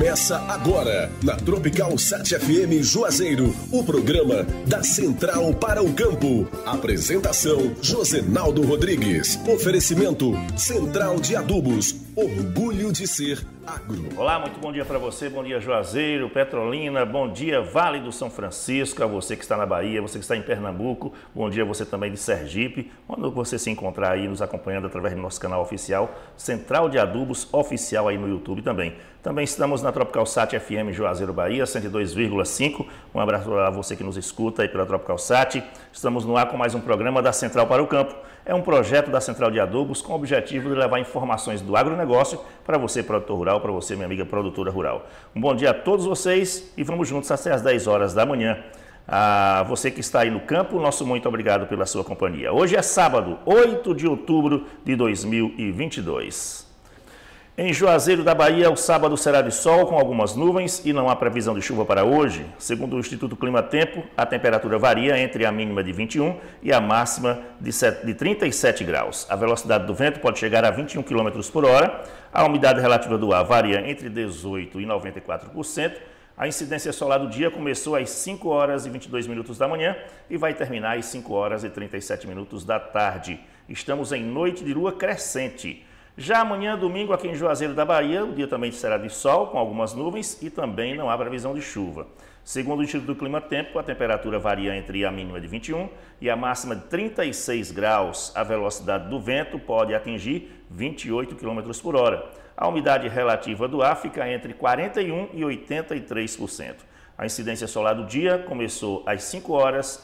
Começa agora, na Tropical 7 FM Juazeiro, o programa da Central para o Campo. Apresentação, Josenaldo Rodrigues. Oferecimento, Central de Adubos. Orgulho de ser agro. Olá, muito bom dia para você, bom dia Juazeiro, Petrolina, bom dia Vale do São Francisco, a você que está na Bahia, você que está em Pernambuco, bom dia você também de Sergipe, quando você se encontrar aí nos acompanhando através do nosso canal oficial, Central de Adubos Oficial aí no YouTube também. Também estamos na Tropical Sat FM Juazeiro, Bahia, 102,5. Um abraço a você que nos escuta aí pela Tropical Sat. Estamos no ar com mais um programa da Central para o Campo. É um projeto da Central de Adubos com o objetivo de levar informações do agronegócio para você, produtor rural, para você, minha amiga produtora rural. Um bom dia a todos vocês e vamos juntos até às 10 horas da manhã. A você que está aí no campo, nosso muito obrigado pela sua companhia. Hoje é sábado, 8 de outubro de 2022. Em Juazeiro da Bahia, o sábado será de sol com algumas nuvens e não há previsão de chuva para hoje. Segundo o Instituto Clima Tempo, a temperatura varia entre a mínima de 21 e a máxima de 37 graus. A velocidade do vento pode chegar a 21 km por hora. A umidade relativa do ar varia entre 18% e 94%. A incidência solar do dia começou às 5 horas e 22 minutos da manhã e vai terminar às 5 horas e 37 minutos da tarde. Estamos em noite de lua crescente. Já amanhã, domingo, aqui em Juazeiro da Bahia, o dia também será de sol, com algumas nuvens e também não há previsão de chuva. Segundo o Instituto do Clima Tempo, a temperatura varia entre a mínima de 21 e a máxima de 36 graus. A velocidade do vento pode atingir 28 km por hora. A umidade relativa do ar fica entre 41% e 83%. A incidência solar do dia começou às 5 horas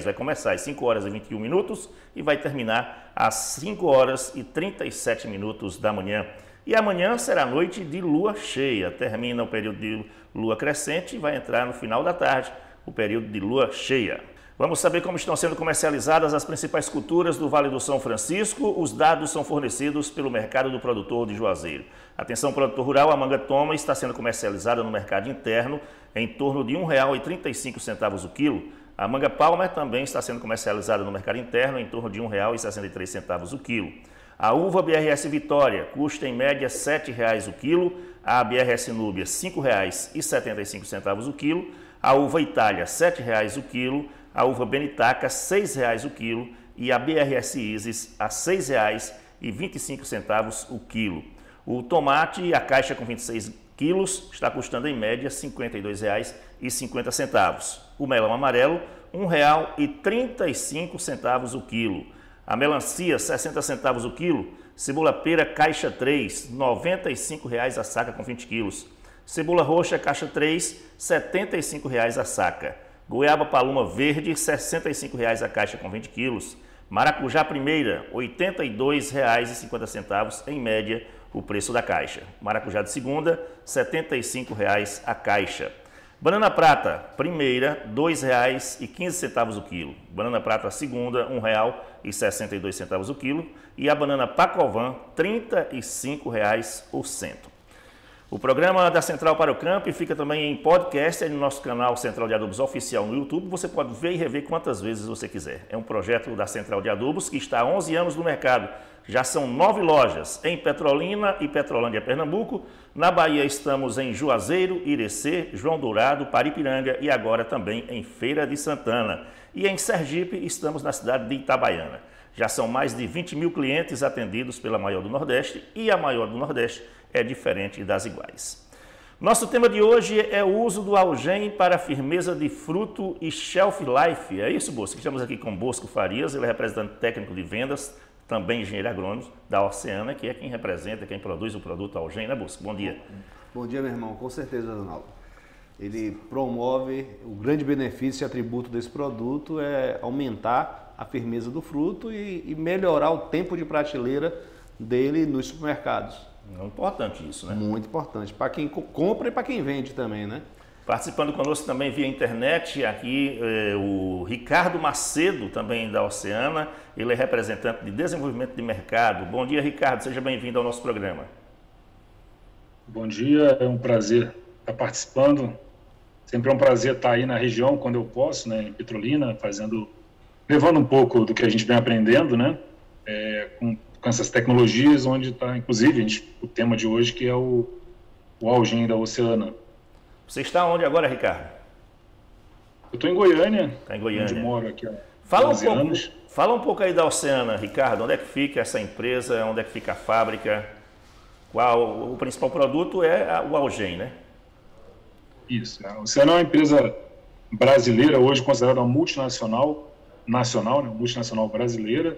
vai começar às 5 horas e 21 minutos e vai terminar às 5 horas e 37 minutos da manhã. E amanhã será noite de lua cheia. Termina o período de lua crescente e vai entrar no final da tarde o período de lua cheia. Vamos saber como estão sendo comercializadas as principais culturas do Vale do São Francisco. Os dados são fornecidos pelo Mercado do Produtor de Juazeiro. Atenção, produtor rural, a manga toma está sendo comercializada no mercado interno em torno de R$ 1,35 o quilo. A manga Palmer também está sendo comercializada no mercado interno em torno de R$ 1,63 o quilo. A uva BRS Vitória custa em média R$ 7,00 o quilo, a BRS Núbia R$ 5,75 o quilo, a uva Itália R$ 7,00 o quilo, a uva Benitaca R$ 6,00 o quilo e a BRS Isis a R$ 6,25 o quilo. O tomate, a caixa com 26 quilos, está custando em média R$ 52,50. O melão amarelo, R$ 1,35 o quilo. A melancia, 60 centavos o quilo. Cebola pera, caixa 3, R$ 95,00 a saca com 20 quilos. Cebola roxa, caixa 3, R$ 75,00 a saca. Goiaba paluma verde, R$ 65,00 a caixa com 20 quilos. Maracujá primeira, R$ 82,50 em média o preço da caixa. Maracujá de segunda, R$ 75,00 a caixa. Banana prata primeira, R$ 2,15 o quilo. Banana prata segunda, R$ 1,62 o quilo. E a banana Pacovan, R$ 35,00 o cento. O programa da Central para o Campo fica também em podcast no nosso canal Central de Adubos Oficial no YouTube. Você pode ver e rever quantas vezes você quiser. É um projeto da Central de Adubos que está há 11 anos no mercado. Já são 9 lojas em Petrolina e Petrolândia, Pernambuco. Na Bahia estamos em Juazeiro, Irecê, João Dourado, Paripiranga e agora também em Feira de Santana. E em Sergipe estamos na cidade de Itabaiana. Já são mais de 20 mil clientes atendidos pela maior do Nordeste e a maior do Nordeste é diferente das iguais. Nosso tema de hoje é o uso do algem para firmeza de fruto e shelf life. É isso, Bosco? Estamos aqui com Bosco Farias, ele é representante técnico de vendas, também engenheiro agrônomo da Oceana, que é quem representa, quem produz o produto algem, né, Bosco? Bom dia. Bom dia, meu irmão. Com certeza, Ronaldo. Ele promove, o grande benefício e atributo desse produto é aumentar a firmeza do fruto e melhorar o tempo de prateleira dele nos supermercados. É importante isso, né? Muito importante, para quem compra e para quem vende também, né? Participando conosco também via internet, aqui o Ricardo Macedo, também da Oceana, ele é representante de desenvolvimento de mercado. Bom dia, Ricardo, seja bem-vindo ao nosso programa. Bom dia, é um prazer estar participando. Sempre é um prazer estar aí na região quando eu posso, né, em Petrolina, levando um pouco do que a gente vem aprendendo, né, com essas tecnologias, onde está, inclusive, o tema de hoje, que é o o Algem da Oceana. Você está onde agora, Ricardo? Eu estou em Goiânia, Está em Goiânia. onde moro aqui há Fala 11 anos. Fala um pouco aí da Oceana, Ricardo. Onde é que fica essa empresa? Onde é que fica a fábrica? O principal produto é o Algem, né? Isso. A Oceana é uma empresa brasileira, hoje considerada uma multinacional, multinacional brasileira,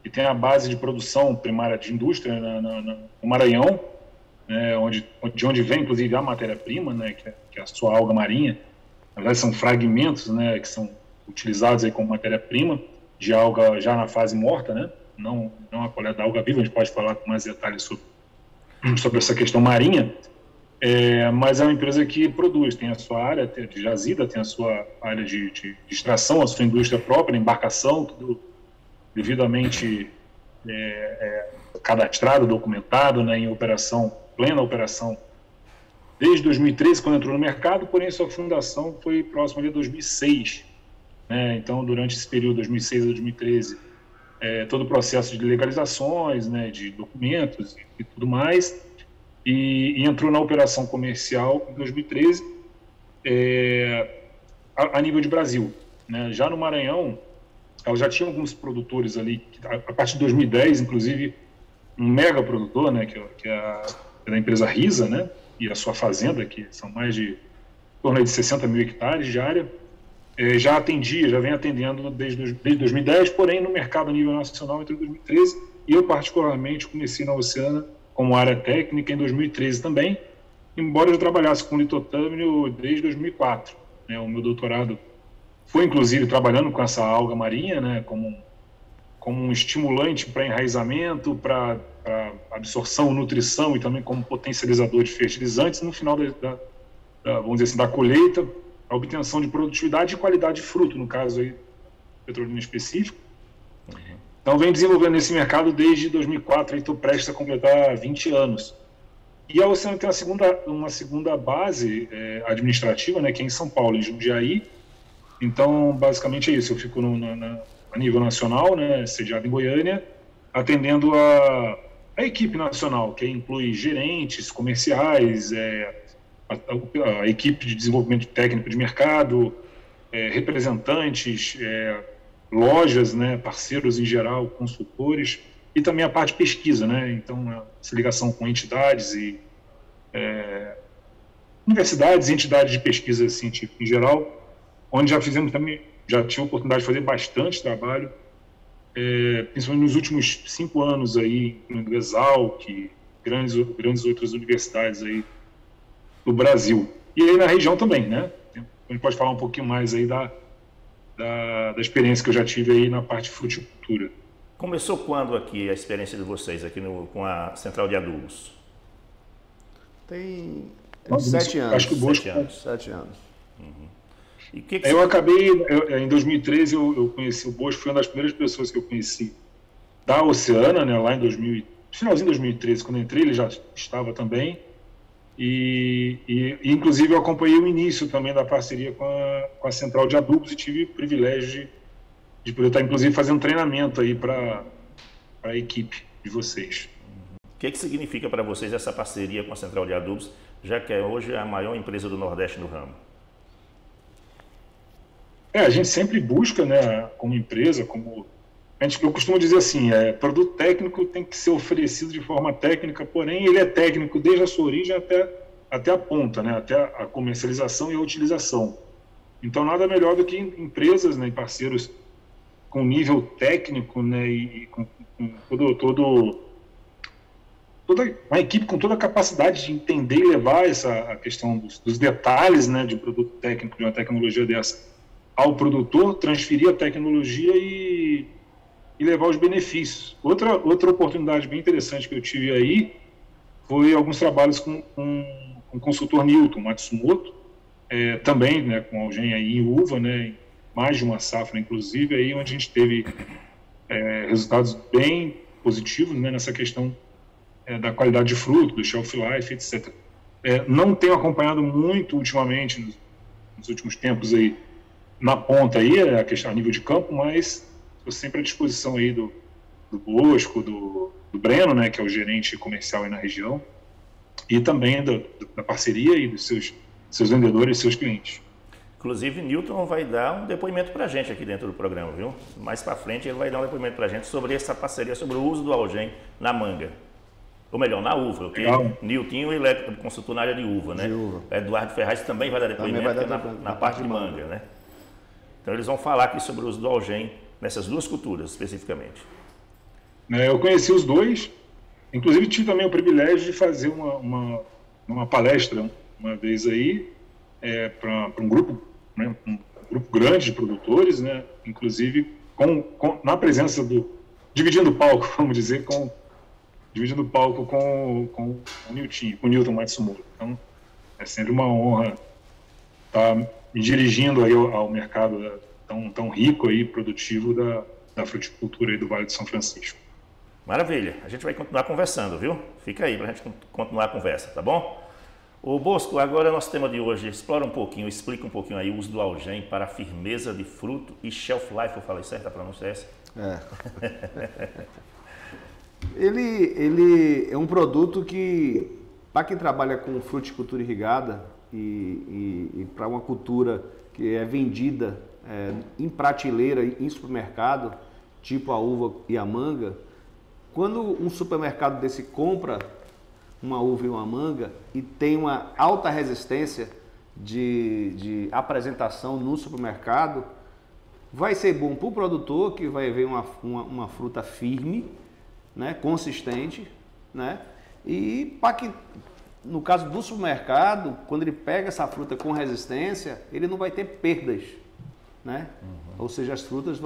e tem a base de produção primária de indústria no Maranhão, né, de onde vem, inclusive, a matéria-prima, né, que é a sua alga marinha. Na verdade, são fragmentos, né, que são utilizados aí como matéria-prima de alga já na fase morta, né, não a coleta da alga viva. A gente pode falar com mais detalhes sobre essa questão marinha, mas é uma empresa que produz, tem a sua área de jazida, tem a sua área de extração, a sua indústria própria, embarcação, tudo devidamente cadastrado, documentado, né, em operação, plena operação, desde 2013, quando entrou no mercado, porém sua fundação foi próxima de 2006. Né, então, durante esse período, 2006 a 2013, todo o processo de legalizações, né, de documentos e tudo mais, e entrou na operação comercial em 2013, a nível de Brasil. Né. Já no Maranhão, ela já tinha alguns produtores ali, a partir de 2010, inclusive, um mega produtor, né, que é da empresa Risa, né, e a sua fazenda, que são mais de em torno de 60 mil hectares de área, já vem atendendo desde 2010, porém no mercado a nível nacional entre 2013, e eu particularmente comecei na Oceana como área técnica em 2013 também, embora eu trabalhasse com litotâmio desde 2004. Né, o meu doutorado foi, inclusive, trabalhando com essa alga marinha, né, como um estimulante para enraizamento, para absorção, nutrição e também como potencializador de fertilizantes no final vamos dizer assim, da colheita, a obtenção de produtividade e qualidade de fruto, no caso aí, Petrolina específico. Então, venho desenvolvendo nesse mercado desde 2004, estou prestes a completar 20 anos. E a Oceana tem uma segunda base administrativa, né, que é em São Paulo, em Jundiaí. Então, basicamente é isso, eu fico a nível nacional, né, sediado em Goiânia, atendendo a equipe nacional, que inclui gerentes comerciais, a equipe de desenvolvimento técnico de mercado, representantes, lojas, né, parceiros em geral, consultores, e também a parte de pesquisa, né, então essa ligação com entidades e universidades e entidades de pesquisa científica em geral, onde já tive a oportunidade de fazer bastante trabalho, principalmente nos últimos 5 anos aí, no Exalc, grandes outras universidades aí do Brasil. E aí na região também, né? A gente pode falar um pouquinho mais aí da experiência que eu já tive aí na parte de fruticultura. Começou quando aqui a experiência de vocês aqui com a Central de Adubos? Tem 7 anos. Acho que o Bosco... 7 anos. Uhum. Eu acabei, em 2013, eu conheci o Bosco, foi uma das primeiras pessoas que eu conheci da Oceana, né, lá em finalzinho de 2013, quando eu entrei, ele já estava também, e inclusive eu acompanhei o início também da parceria com a Central de Adubos e tive o privilégio de poder estar, inclusive, fazendo treinamento aí para a equipe de vocês. O que significa para vocês essa parceria com a Central de Adubos, já que é hoje a maior empresa do Nordeste no ramo? A gente sempre busca, né, como empresa, eu costumo dizer assim, produto técnico tem que ser oferecido de forma técnica, porém ele é técnico desde a sua origem até a ponta, né, até a comercialização e a utilização. Então nada melhor do que empresas, né, e parceiros com nível técnico, né, e com toda uma equipe com toda a capacidade de entender e levar a questão dos detalhes, né, de um produto técnico, de uma tecnologia dessa, ao produtor, transferir a tecnologia e levar os benefícios. Outra oportunidade bem interessante que eu tive aí foi alguns trabalhos com o consultor Newton Matsumoto, também, né, com Algem aí em uva, né, mais de uma safra, inclusive, aí onde a gente teve resultados bem positivos, né, nessa questão da qualidade de fruto, do shelf life, etc. Não tenho acompanhado muito ultimamente, nos últimos tempos aí, na ponta aí, a questão a nível de campo, mas estou sempre à disposição aí do Bosco, do Breno, né, que é o gerente comercial aí na região, e também da parceria e dos seus vendedores e seus clientes. Inclusive, Newton vai dar um depoimento para a gente aqui dentro do programa, viu? Mais para frente ele vai dar um depoimento para a gente sobre essa parceria, sobre o uso do Algem na manga. Ou melhor, na uva, porque Niltinho ele é consultor na área de uva, né? De uva. Eduardo Ferraz também vai dar depoimento na parte de manga, né? Então eles vão falar aqui sobre o uso do Algem nessas duas culturas, especificamente. Eu conheci os dois, inclusive tive também o privilégio de fazer uma palestra uma vez aí, para um grupo, né, um grupo grande de produtores, né, inclusive na presença dividindo o palco, vamos dizer, dividindo o palco com o Niltinho, com o Newton Matsumoto. Então, é sempre uma honra estar me dirigindo aí ao mercado tão rico e produtivo da fruticultura aí do Vale do São Francisco. Maravilha. A gente vai continuar conversando, viu? Fica aí para a gente continuar a conversa, tá bom? O Bosco, agora nosso tema de hoje, explica um pouquinho aí o uso do Algem para firmeza de fruto e shelf life. Eu falei certo a pronúncia é essa? Ele é um produto que, para quem trabalha com fruticultura irrigada e para uma cultura que é vendida em prateleira, em supermercado, tipo a uva e a manga, quando um supermercado desse compra uma uva e uma manga e tem uma alta resistência de apresentação no supermercado, vai ser bom para o produtor, que vai ver uma fruta firme, né, consistente, né, e para que, no caso do supermercado, quando ele pega essa fruta com resistência, ele não vai ter perdas, né? Ou seja, as frutas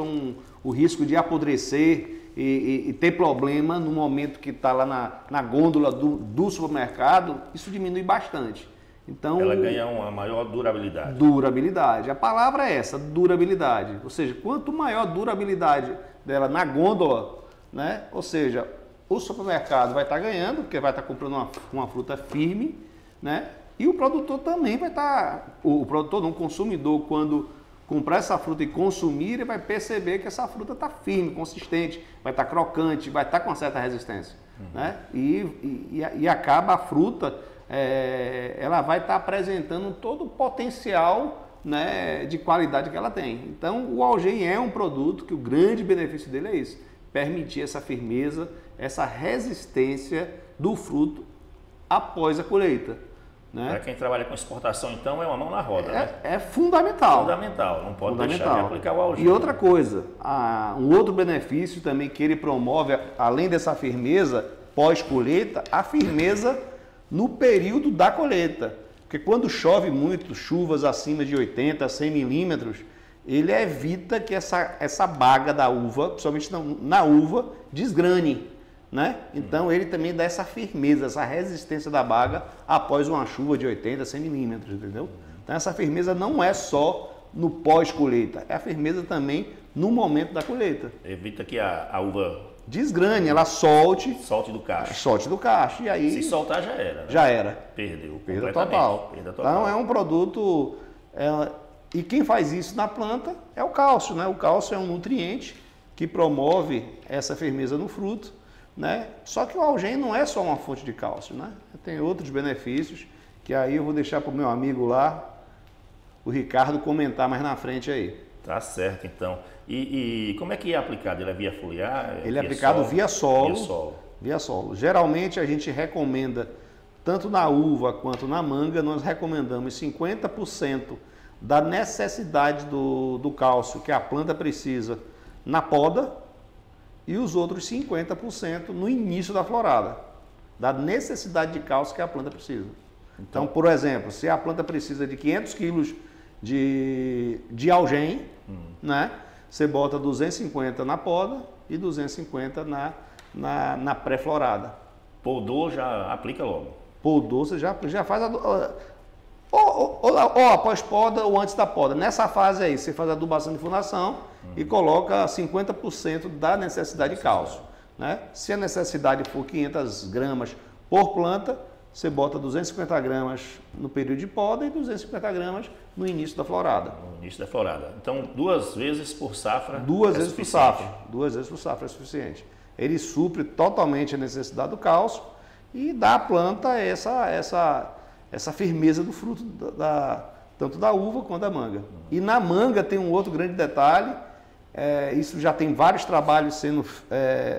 o risco de apodrecer e ter problema no momento que está lá na gôndola do supermercado, isso diminui bastante. Então, ela ganha uma maior durabilidade. Durabilidade. A palavra é essa, durabilidade. Ou seja, quanto maior a durabilidade dela na gôndola, né? Ou seja, o supermercado vai estar ganhando, porque vai estar comprando uma fruta firme, né? E o produtor também vai estar, o produtor não, o consumidor, quando comprar essa fruta e consumir, ele vai perceber que essa fruta está firme, consistente, vai estar crocante, vai estar com certa resistência, né? E acaba a fruta, ela vai estar apresentando todo o potencial, né, de qualidade que ela tem. Então, o Algem é um produto que o grande benefício dele é isso, permitir essa firmeza, essa resistência do fruto após a colheita. Né? Para quem trabalha com exportação, então, é uma mão na roda, né? É fundamental. Fundamental, não pode deixar de aplicar o Algem. E outra coisa, um outro benefício também que ele promove, além dessa firmeza pós-colheita, a firmeza no período da colheita. Porque quando chove muito, chuvas acima de 80, 100 milímetros, ele evita que essa baga da uva, principalmente na uva, desgrane. Né? Então ele também dá essa firmeza, essa resistência da baga após uma chuva de 80, 100 milímetros, entendeu? Então essa firmeza não é só no pós-colheita, é a firmeza também no momento da colheita. Evita que a uva desgrane, ela solte do cacho. Solte do cacho. E aí, se soltar já era. Né? Já era. Perdeu. Perda total. Então é um produto. E quem faz isso na planta é o cálcio, né? O cálcio é um nutriente que promove essa firmeza no fruto. Né? Só que o Algem não é só uma fonte de cálcio, né? Tem outros benefícios que aí eu vou deixar para o meu amigo lá, o Ricardo, comentar mais na frente aí. Tá certo, então. E como é que é aplicado? Ele é via foliar? Ele é aplicado via solo. Via solo. Geralmente a gente recomenda, tanto na uva quanto na manga, nós recomendamos 50% da necessidade do cálcio que a planta precisa na poda, e os outros 50% no início da florada, da necessidade de cálcio que a planta precisa. Então, por exemplo, se a planta precisa de 500 quilos de Algem, né, você bota 250 na poda e 250 na pré-florada. Podou, já aplica logo. Podou, você já faz ou após poda ou antes da poda. Nessa fase aí, você faz a adubação de fundação e coloca 50% da necessidade de cálcio. Né? Se a necessidade for 500 gramas por planta, você bota 250 gramas no período de poda e 250 gramas no início da florada. No início da florada. Então, 2 vezes por safra. 2 vezes por safra. 2 vezes por safra é suficiente. Ele supre totalmente a necessidade do cálcio e dá à planta essa firmeza do fruto, tanto da uva quanto da manga. E na manga tem um outro grande detalhe, isso já tem vários trabalhos sendo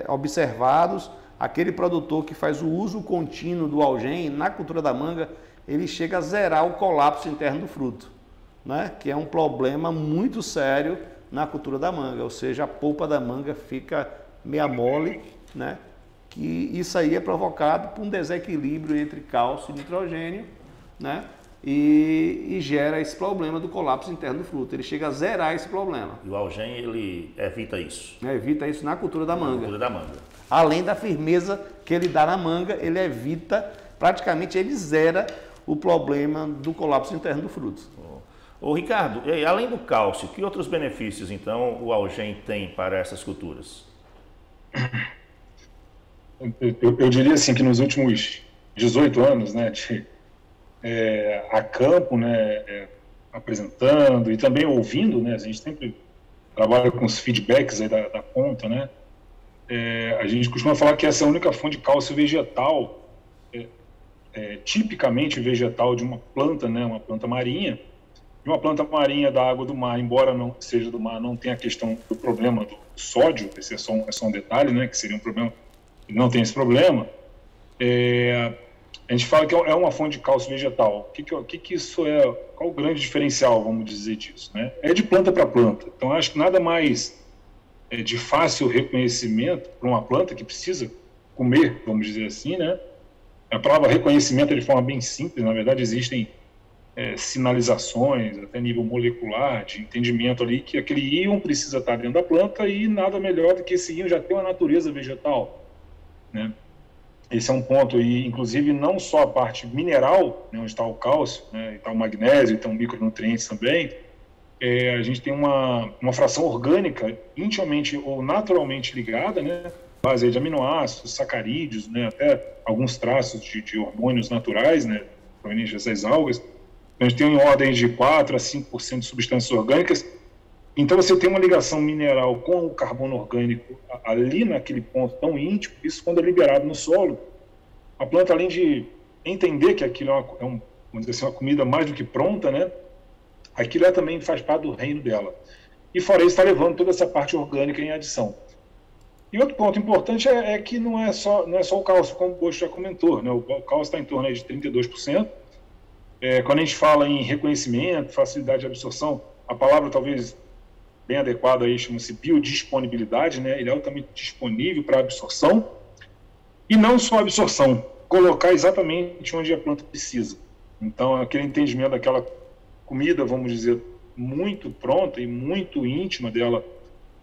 observados. Aquele produtor que faz o uso contínuo do algem na cultura da manga, ele chega a zerar o colapso interno do fruto, né? Que é um problema muito sério na cultura da manga, ou seja, a polpa da manga fica meia mole, né? Que isso aí é provocado por um desequilíbrio entre cálcio e nitrogênio, né? E gera esse problema do colapso interno do fruto. Ele chega a zerar esse problema. E o algem, ele evita isso? Evita isso na cultura da manga. Na cultura da manga. Além da firmeza que ele dá na manga, ele evita, praticamente ele zera o problema do colapso interno do fruto. Ô Ricardo, além do cálcio, que outros benefícios então o algem tem para essas culturas? Eu diria assim que nos últimos 18 anos, né, a campo, né, apresentando e também ouvindo, né, a gente sempre trabalha com os feedbacks aí da ponta, né, a gente costuma falar que essa é a única fonte de cálcio vegetal, tipicamente vegetal de uma planta, né, uma planta marinha. De uma planta marinha da água do mar, embora não seja do mar, não tem a questão do problema do sódio, esse é só um detalhe, né, que seria um problema, não tem esse problema. A gente fala que é uma fonte de cálcio vegetal. O que isso é? Qual o grande diferencial, vamos dizer disso, né? É de planta para planta. Então, acho que nada mais de fácil reconhecimento para uma planta que precisa comer, vamos dizer assim, né? A palavra reconhecimento é de forma bem simples. Na verdade, existem sinalizações, até nível molecular, de entendimento ali que aquele íon precisa estar dentro da planta e nada melhor do que esse íon já ter uma natureza vegetal, né? Esse é um ponto, e inclusive não só a parte mineral, né, onde está o cálcio, né, está o magnésio, então micronutrientes também, a gente tem uma fração orgânica intimamente ou naturalmente ligada, né, base de aminoácidos, sacarídeos, né, até alguns traços de hormônios naturais, né, provenientes dessas algas. A gente tem em ordem de 4 a 5% de substâncias orgânicas. Então, você tem uma ligação mineral com o carbono orgânico ali naquele ponto tão íntimo, isso quando é liberado no solo, a planta, além de entender que aquilo vamos dizer assim, uma comida mais do que pronta, né, aquilo também faz parte do reino dela. E fora isso, está levando toda essa parte orgânica em adição. E outro ponto importante é que não é só o cálcio, como o Bocho já comentou, né, o cálcio está em torno aí de 32%. Quando a gente fala em reconhecimento, facilidade de absorção, a palavra talvez bem adequada aí chama-se biodisponibilidade, né? Ele é altamente disponível para absorção, e não só absorção, colocar exatamente onde a planta precisa. Então, aquele entendimento daquela comida, vamos dizer, muito pronta e muito íntima dela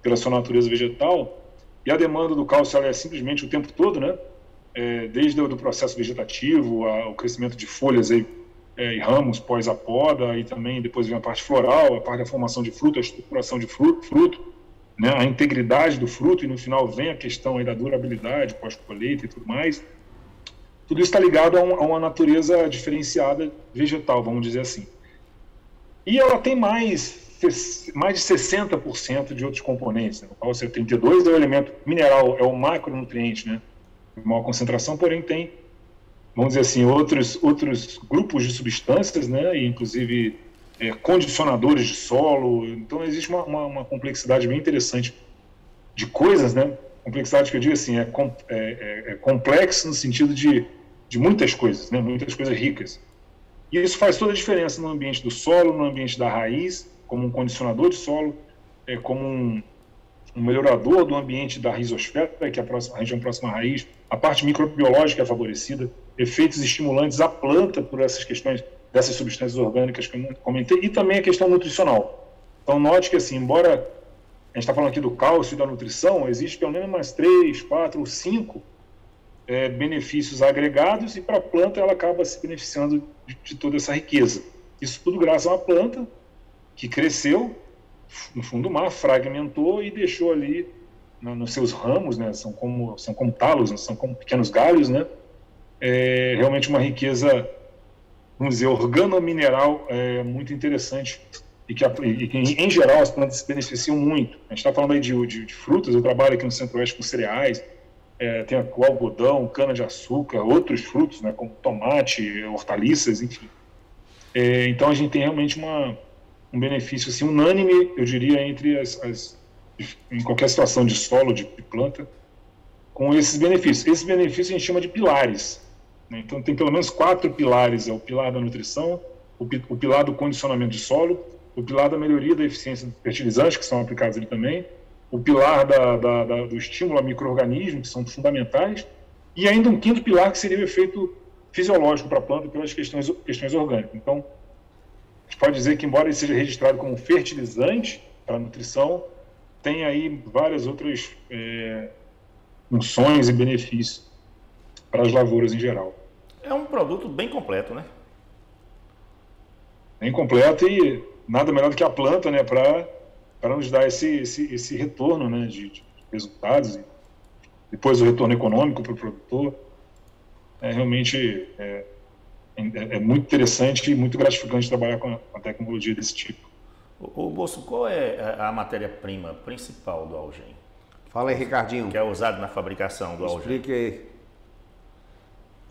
pela sua natureza vegetal, e a demanda do cálcio ela é simplesmente o tempo todo, né? Desde o processo vegetativo, o crescimento de folhas aí, e ramos pós a poda, e também depois vem a parte floral, a parte da formação de fruto, a estruturação de fruto, né, a integridade do fruto, e no final vem a questão aí da durabilidade pós-colheita e tudo mais. Tudo isso está ligado a uma natureza diferenciada vegetal, vamos dizer assim. E ela tem mais de 60% de outros componentes, né? O cálcio 72 é o elemento mineral, é o macronutriente, né, de maior concentração, porém tem, vamos dizer assim, outros grupos de substâncias, né, e inclusive condicionadores de solo. Então, existe uma complexidade bem interessante de coisas, né? Complexidade que eu digo assim, complexo no sentido de muitas coisas, né, muitas coisas ricas. E isso faz toda a diferença no ambiente do solo, no ambiente da raiz, como um condicionador de solo, como um melhorador do ambiente da rizosfera, que é a região próxima à raiz, a parte microbiológica é favorecida, efeitos estimulantes à planta por essas questões dessas substâncias orgânicas que eu comentei, e também a questão nutricional. Então, note que, assim, embora a gente está falando aqui do cálcio e da nutrição, existe pelo menos mais 3, 4 ou 5 benefícios agregados, e para a planta ela acaba se beneficiando de toda essa riqueza. Isso tudo graças a uma planta que cresceu no fundo do mar, fragmentou e deixou ali nos seus ramos, né, são como talos, são como pequenos galhos, né, realmente uma riqueza, vamos dizer, organomineral muito interessante, e que em geral as plantas se beneficiam muito. A gente está falando aí de frutas, eu trabalho aqui no Centro-Oeste com cereais, tem o algodão, cana-de-açúcar, outros frutos, né, como tomate, hortaliças, enfim. Então a gente tem realmente um benefício assim, unânime, eu diria, entre em qualquer situação de solo, de planta, com esses benefícios. Esses benefícios a gente chama de pilares, né? Então tem pelo menos 4 pilares: é o pilar da nutrição, o pilar do condicionamento de solo, o pilar da melhoria da eficiência dos fertilizantes, que são aplicados ali também, o pilar do estímulo a micro-organismos, que são fundamentais, e ainda um 5º pilar, que seria o efeito fisiológico para a planta pelas questões orgânicas. Então, a gente pode dizer que, embora ele seja registrado como fertilizante para a nutrição, tem aí várias outras funções e benefícios para as lavouras em geral. É um produto bem completo, né? Bem completo, e nada melhor do que a planta, né, para nos dar esse retorno, né, de resultados, e depois o retorno econômico para o produtor. Realmente é muito interessante e muito gratificante trabalhar com a tecnologia desse tipo. O Bosco, qual é a matéria-prima principal do Algem? Fala aí, Ricardinho. Que é usado na fabricação do Algem. Explique aí.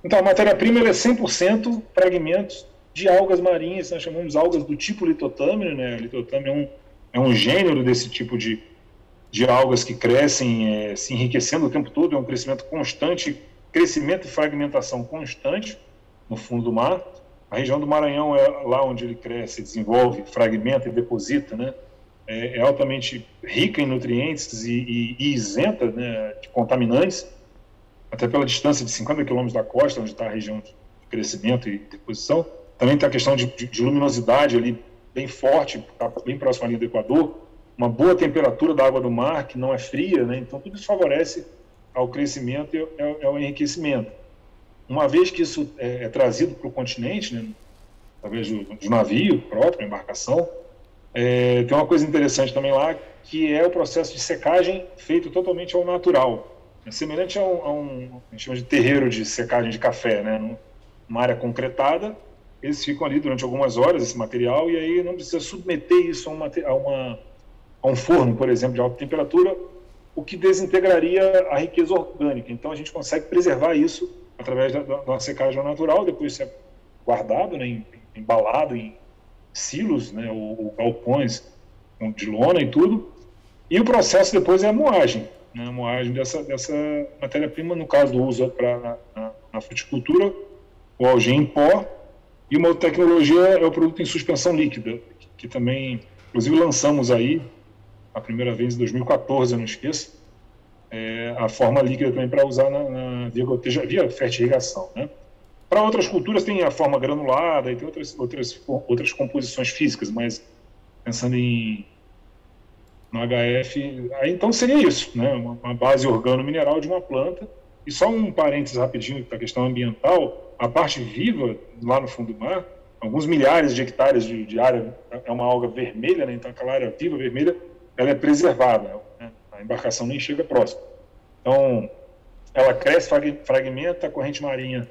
Então, a matéria-prima é 100% fragmentos de algas marinhas, nós chamamos algas do tipo Lithotamer, né? Lithotamer é um gênero desse tipo de algas que crescem se enriquecendo o tempo todo, é um crescimento constante, crescimento e fragmentação constante no fundo do mar. A região do Maranhão é lá onde ele cresce, desenvolve, fragmenta e deposita, né? É altamente rica em nutrientes e isenta, né, de contaminantes, até pela distância de 50 quilômetros da costa, onde está a região de crescimento e deposição. Também tem a questão de luminosidade ali bem forte, está bem próximo à linha do Equador, uma boa temperatura da água do mar, que não é fria, né? Então tudo isso favorece ao crescimento e ao enriquecimento. Uma vez que isso é trazido para o continente, né, através do navio próprio, embarcação, tem uma coisa interessante também lá, que é o processo de secagem feito totalmente ao natural. É semelhante a gente chama de terreiro de secagem de café, né? Numa área concretada, eles ficam ali durante algumas horas, esse material, e aí não precisa submeter isso a um forno, por exemplo, de alta temperatura, o que desintegraria a riqueza orgânica. Então a gente consegue preservar isso através da secagem natural, depois isso é guardado, né, embalado em silos, né, ou galpões de lona e tudo. E o processo depois é a moagem, né, a moagem dessa matéria-prima, no caso do uso na fruticultura, o Algem em pó. E uma outra tecnologia é o produto em suspensão líquida, que também, inclusive, lançamos aí a primeira vez em 2014, eu não esqueço, a forma líquida também para usar via fertirrigação, né? Para outras culturas tem a forma granulada e tem outras composições físicas, mas pensando no HF, aí então seria isso, né? Uma base organo-mineral de uma planta. E só um parênteses rapidinho para a questão ambiental: a parte viva lá no fundo do mar, alguns milhares de hectares de área, é uma alga vermelha, né? Então aquela área viva vermelha, ela é preservada, né? A embarcação nem chega próximo. Então ela cresce, fragmenta, a corrente marinha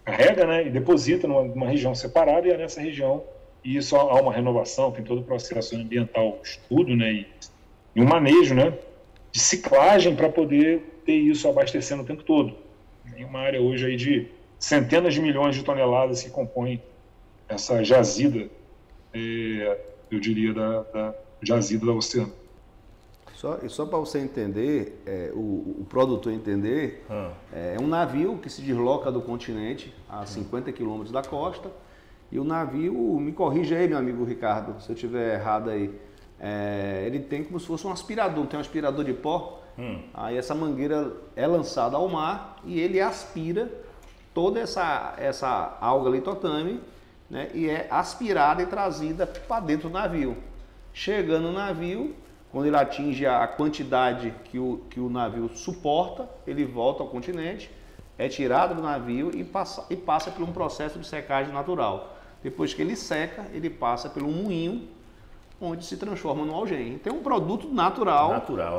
carrega, né, e deposita numa região separada, e é nessa região, e isso há uma renovação, tem todo o processo ambiental, estudo, né, e um manejo, né, de ciclagem para poder ter isso abastecendo o tempo todo. Tem uma área hoje aí de centenas de milhões de toneladas que compõem essa jazida, eu diria, da jazida da oceano. Só para você entender, o produtor entender, é um navio que se desloca do continente a 50 quilômetros da costa, e o navio, me corrija aí, meu amigo Ricardo, se eu estiver errado aí, ele tem como se fosse um aspirador, tem um aspirador de pó, aí essa mangueira é lançada ao mar e ele aspira toda essa alga Lithotamer, né, e é aspirada e trazida para dentro do navio. Chegando no navio, quando ele atinge a quantidade que o navio suporta, ele volta ao continente, é tirado do navio e passa por um processo de secagem natural. Depois que ele seca, ele passa por um moinho, onde se transforma no algem. Então é um produto natural,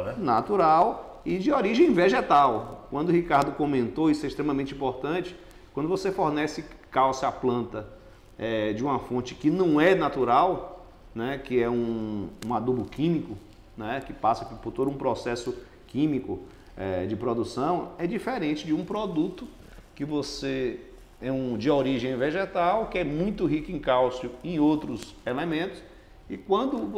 né? Natural e de origem vegetal. Quando o Ricardo comentou, isso é extremamente importante, quando você fornece cálcio à planta de uma fonte que não é natural, né, que é um adubo químico, né, que passa por todo um processo químico, de produção, é diferente de um produto que você de origem vegetal, que é muito rico em cálcio e em outros elementos, e quando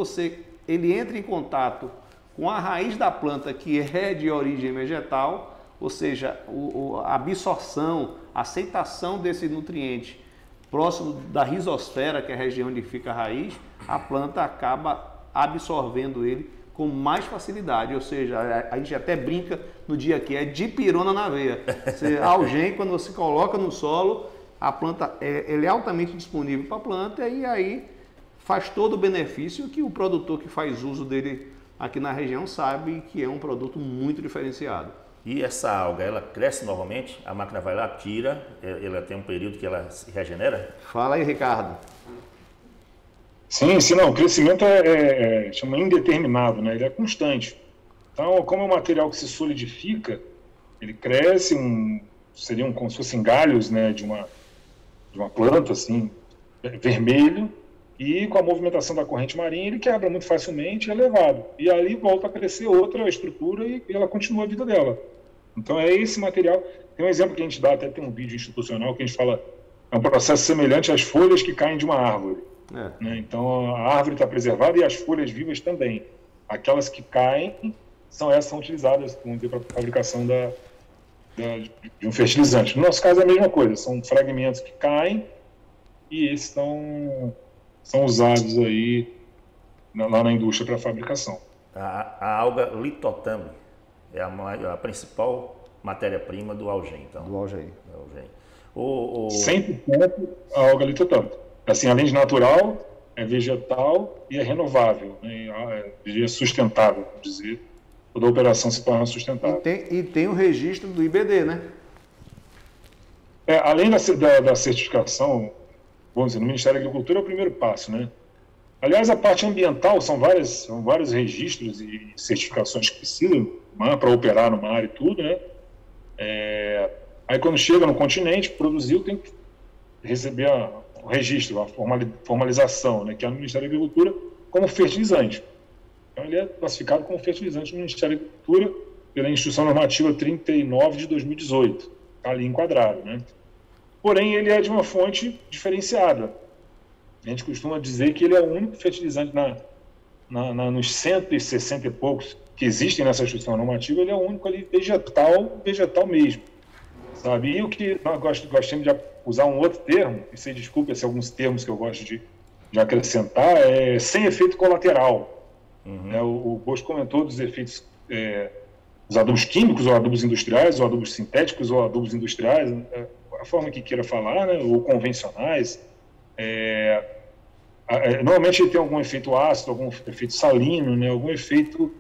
ele entra em contato com a raiz da planta, que é de origem vegetal, ou seja, a absorção, a aceitação desse nutriente próximo da rizosfera, que é a região onde fica a raiz, a planta acaba absorvendo ele com mais facilidade, ou seja, a gente até brinca no dia que é dipirona na veia. Algem, quando você coloca no solo, a planta ele é altamente disponível para a planta e aí faz todo o benefício que o produtor que faz uso dele aqui na região sabe que é um produto muito diferenciado. E essa alga, ela cresce novamente? A máquina vai lá, tira, ela tem um período que ela se regenera? Fala aí, Ricardo. Sim, não, o crescimento chama indeterminado, né? Ele é constante. Então, como é um material que se solidifica, ele cresce, seriam como se fossem galhos, né, de uma planta, assim, vermelho, e com a movimentação da corrente marinha ele quebra muito facilmente e é levado. E aí volta a crescer outra estrutura e ela continua a vida dela. Então é esse material. Tem um exemplo que a gente dá, até tem um vídeo institucional que a gente fala, é um processo semelhante às folhas que caem de uma árvore. Né? Então a árvore está preservada e as folhas vivas também. Aquelas que caem são utilizadas, vamos dizer, para a fabricação de um fertilizante. No nosso caso é a mesma coisa, são fragmentos que caem e esses são usados aí lá na indústria para fabricação. A alga litotame é a principal matéria-prima do Algem, então. Do Algem. 100% a alga litotame. Assim, além de natural, é vegetal e é renovável, né? É sustentável, vamos dizer. Toda a operação se torna sustentável. E tem o registro do IBD, né? Além da certificação, vamos dizer, no Ministério da Agricultura é o primeiro passo, né? Aliás, a parte ambiental são vários registros e certificações que precisam para operar numa área e tudo, né? Aí quando chega no continente, produziu, tem que receber o registro, a formalização, né? Que é no Ministério da Agricultura como fertilizante. Então ele é classificado como fertilizante no Ministério da Agricultura pela Instrução Normativa 39 de 2018. Está ali enquadrado, né? Porém, ele é de uma fonte diferenciada. A gente costuma dizer que ele é o único fertilizante nos 160 e poucos que existem nessa instituição normativa, ele é o único ali vegetal mesmo. Sabe? E o que nós gostamos de usar um outro termo, e se desculpe se alguns termos que eu gosto de acrescentar, é sem efeito colateral. O Bosco comentou dos efeitos dos adubos químicos, ou adubos industriais, ou adubos sintéticos, ou adubos industriais, a forma que queira falar, né, ou convencionais. Normalmente ele tem algum efeito ácido, algum efeito salino, né, algum efeito...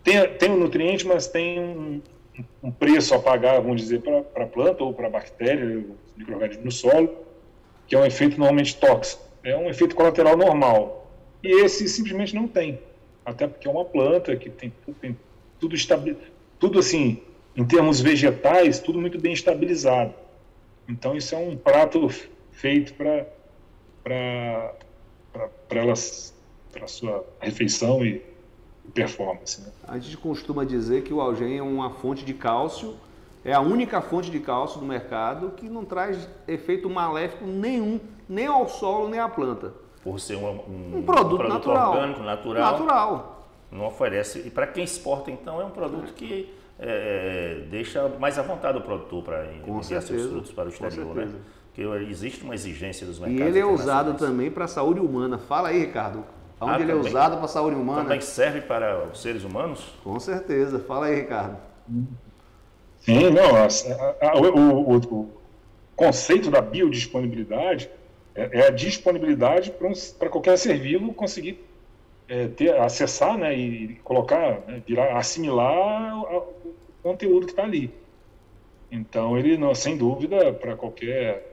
Tem um nutriente, mas tem um preço a pagar, vamos dizer, para a planta ou para a bactéria, o micro-organismo no solo, que é um efeito normalmente tóxico. É um efeito colateral normal. E esse simplesmente não tem. Até porque é uma planta que tem tudo assim, em termos vegetais, tudo muito bem estabilizado. Então isso é um prato feito para a sua refeição e performance. Né? A gente costuma dizer que o Algem é uma fonte de cálcio, é a única fonte de cálcio do mercado que não traz efeito maléfico nenhum, nem ao solo, nem à planta. Por ser um produto natural, orgânico, natural. Não oferece. E para quem exporta, então, é um produto que deixa mais à vontade o produtor para enviar seus frutos para o exterior, né? Porque existe uma exigência dos mercados. E ele é usado também para a saúde humana. Fala aí, Ricardo. Onde ele é usado para a saúde humana? Também serve para os seres humanos? Com certeza. Fala aí, Ricardo. Sim, não. O conceito da biodisponibilidade é a disponibilidade para qualquer ser vivo conseguir acessar, né, e colocar, né, assimilar o conteúdo que está ali. Então, ele, não, sem dúvida, para qualquer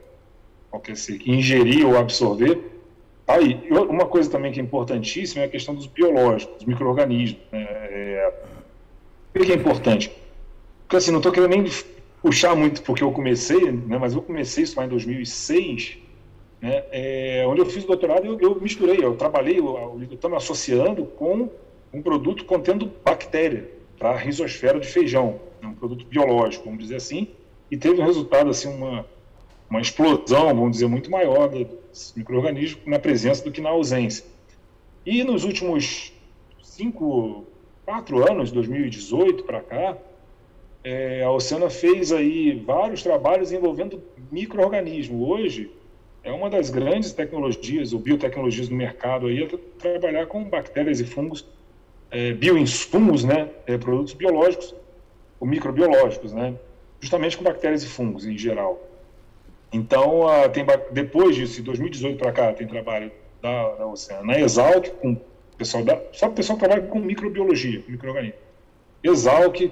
ser que ingerir ou absorver. Aí, uma coisa também que é importantíssima é a questão dos biológicos, dos micro-organismos. Né? Por que é importante? Porque assim, não estou querendo nem puxar muito porque eu comecei, né, mas eu comecei isso lá em 2006, né, onde eu fiz o doutorado, eu misturei, eu trabalhei o litotame associando com um produto contendo bactéria, para a rizosfera de feijão, um produto biológico, vamos dizer assim, e teve um resultado, assim, uma explosão, vamos dizer, muito maior dos micro-organismos na presença do que na ausência. E nos últimos 4 anos, 2018 para cá, a Oceana fez aí vários trabalhos envolvendo micro-organismos. Hoje, é uma das grandes tecnologias, ou biotecnologias no mercado, aí, é trabalhar com bactérias e fungos, bioinsumos, né, produtos biológicos ou microbiológicos, né, justamente com bactérias e fungos em geral. Então, depois disso, de 2018 para cá, tem trabalho da Oceana na Exalc, com o pessoal só o pessoal trabalha com microbiologia, com micro-organismos. Exalc,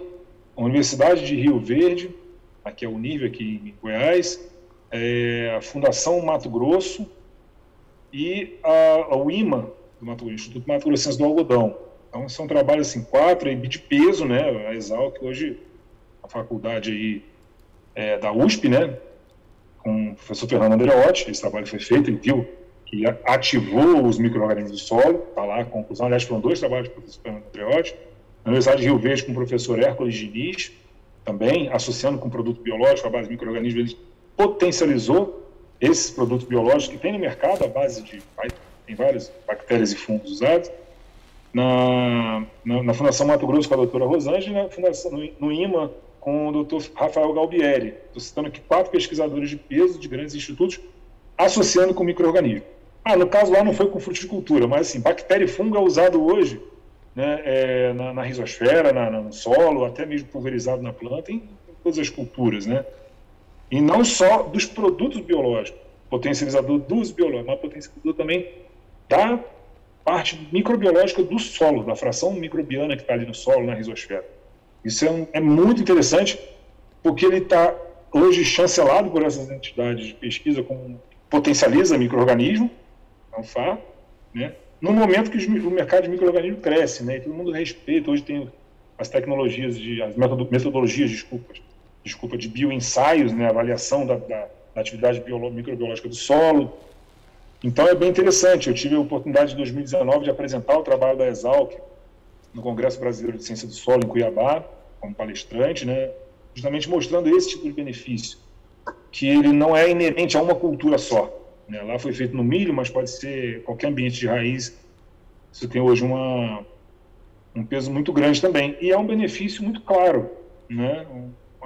a Universidade de Rio Verde, aqui é o Univ, aqui em Goiás, a Fundação Mato Grosso e o IMA, do Mato Grosso, Instituto Mato Grossense do Algodão. Então, são trabalhos assim, 4 de peso, né? A Exalc, hoje, a faculdade aí, da USP, né? Com o professor Fernando Andreotti, esse trabalho foi feito, ele viu que ativou os micro-organismos do solo, está lá a conclusão. Aliás, foram 2 trabalhos do professor Fernando Andreotti. Na Universidade de Rio Verde, com o professor Hércules Diniz, também, associando com produto biológico, a base de micro-organismos, ele potencializou esses produtos biológicos que tem no mercado, a base tem várias bactérias e fungos usados. Na Fundação Mato Grosso, com a doutora Rosângela, no IMA, com o doutor Rafael Galbieri. Estou citando aqui 4 pesquisadores de peso de grandes institutos, associando com micro-organismos. No caso lá não foi com fruticultura, mas assim, bactéria e fungo é usado hoje, né, na rizosfera, no solo, até mesmo pulverizado na planta, em todas as culturas, né? E não só dos produtos biológicos, potencializador dos biológicos, mas potencializador também da parte microbiológica do solo, da fração microbiana que está ali no solo, na rizosfera. Isso é muito interessante, porque ele está hoje chancelado por essas entidades de pesquisa como potencializa micro-organismo, é um fato, né? No momento que o mercado de micro-organismo cresce, né? E todo mundo respeita, hoje tem as tecnologias, as metodologias, de bioensaios, né? Avaliação da atividade microbiológica do solo. Então é bem interessante. Eu tive a oportunidade em 2019 de apresentar o trabalho da Exalc no Congresso Brasileiro de Ciência do Solo, em Cuiabá, como palestrante, né? Justamente mostrando esse tipo de benefício, que ele não é inerente a uma cultura só, né? Lá foi feito no milho, mas pode ser qualquer ambiente de raiz. Isso tem hoje um peso muito grande também. E é um benefício muito claro, né?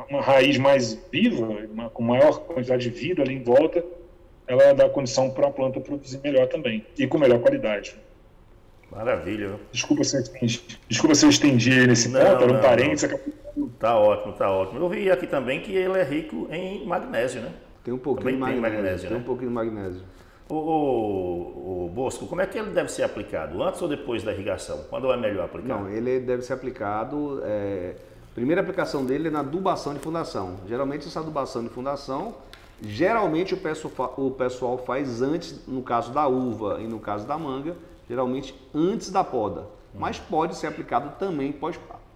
Uma raiz mais viva, com maior quantidade de vida ali em volta, ela dá condição para a planta produzir melhor também, e com melhor qualidade. Maravilha. Desculpa se eu estendi nesse ponto, era um parênteses. Tá ótimo, tá ótimo. Eu vi aqui também que ele é rico em magnésio, né? Tem um pouquinho de magnésio. Tem um pouquinho de magnésio. O Bosco, como é que ele deve ser aplicado? Antes ou depois da irrigação? Quando é melhor aplicar? Não, ele deve ser aplicado... A primeira aplicação dele é na adubação de fundação. Geralmente essa adubação de fundação, geralmente o pessoal faz antes, no caso da uva e no caso da manga, geralmente antes da poda. Mas pode ser aplicado também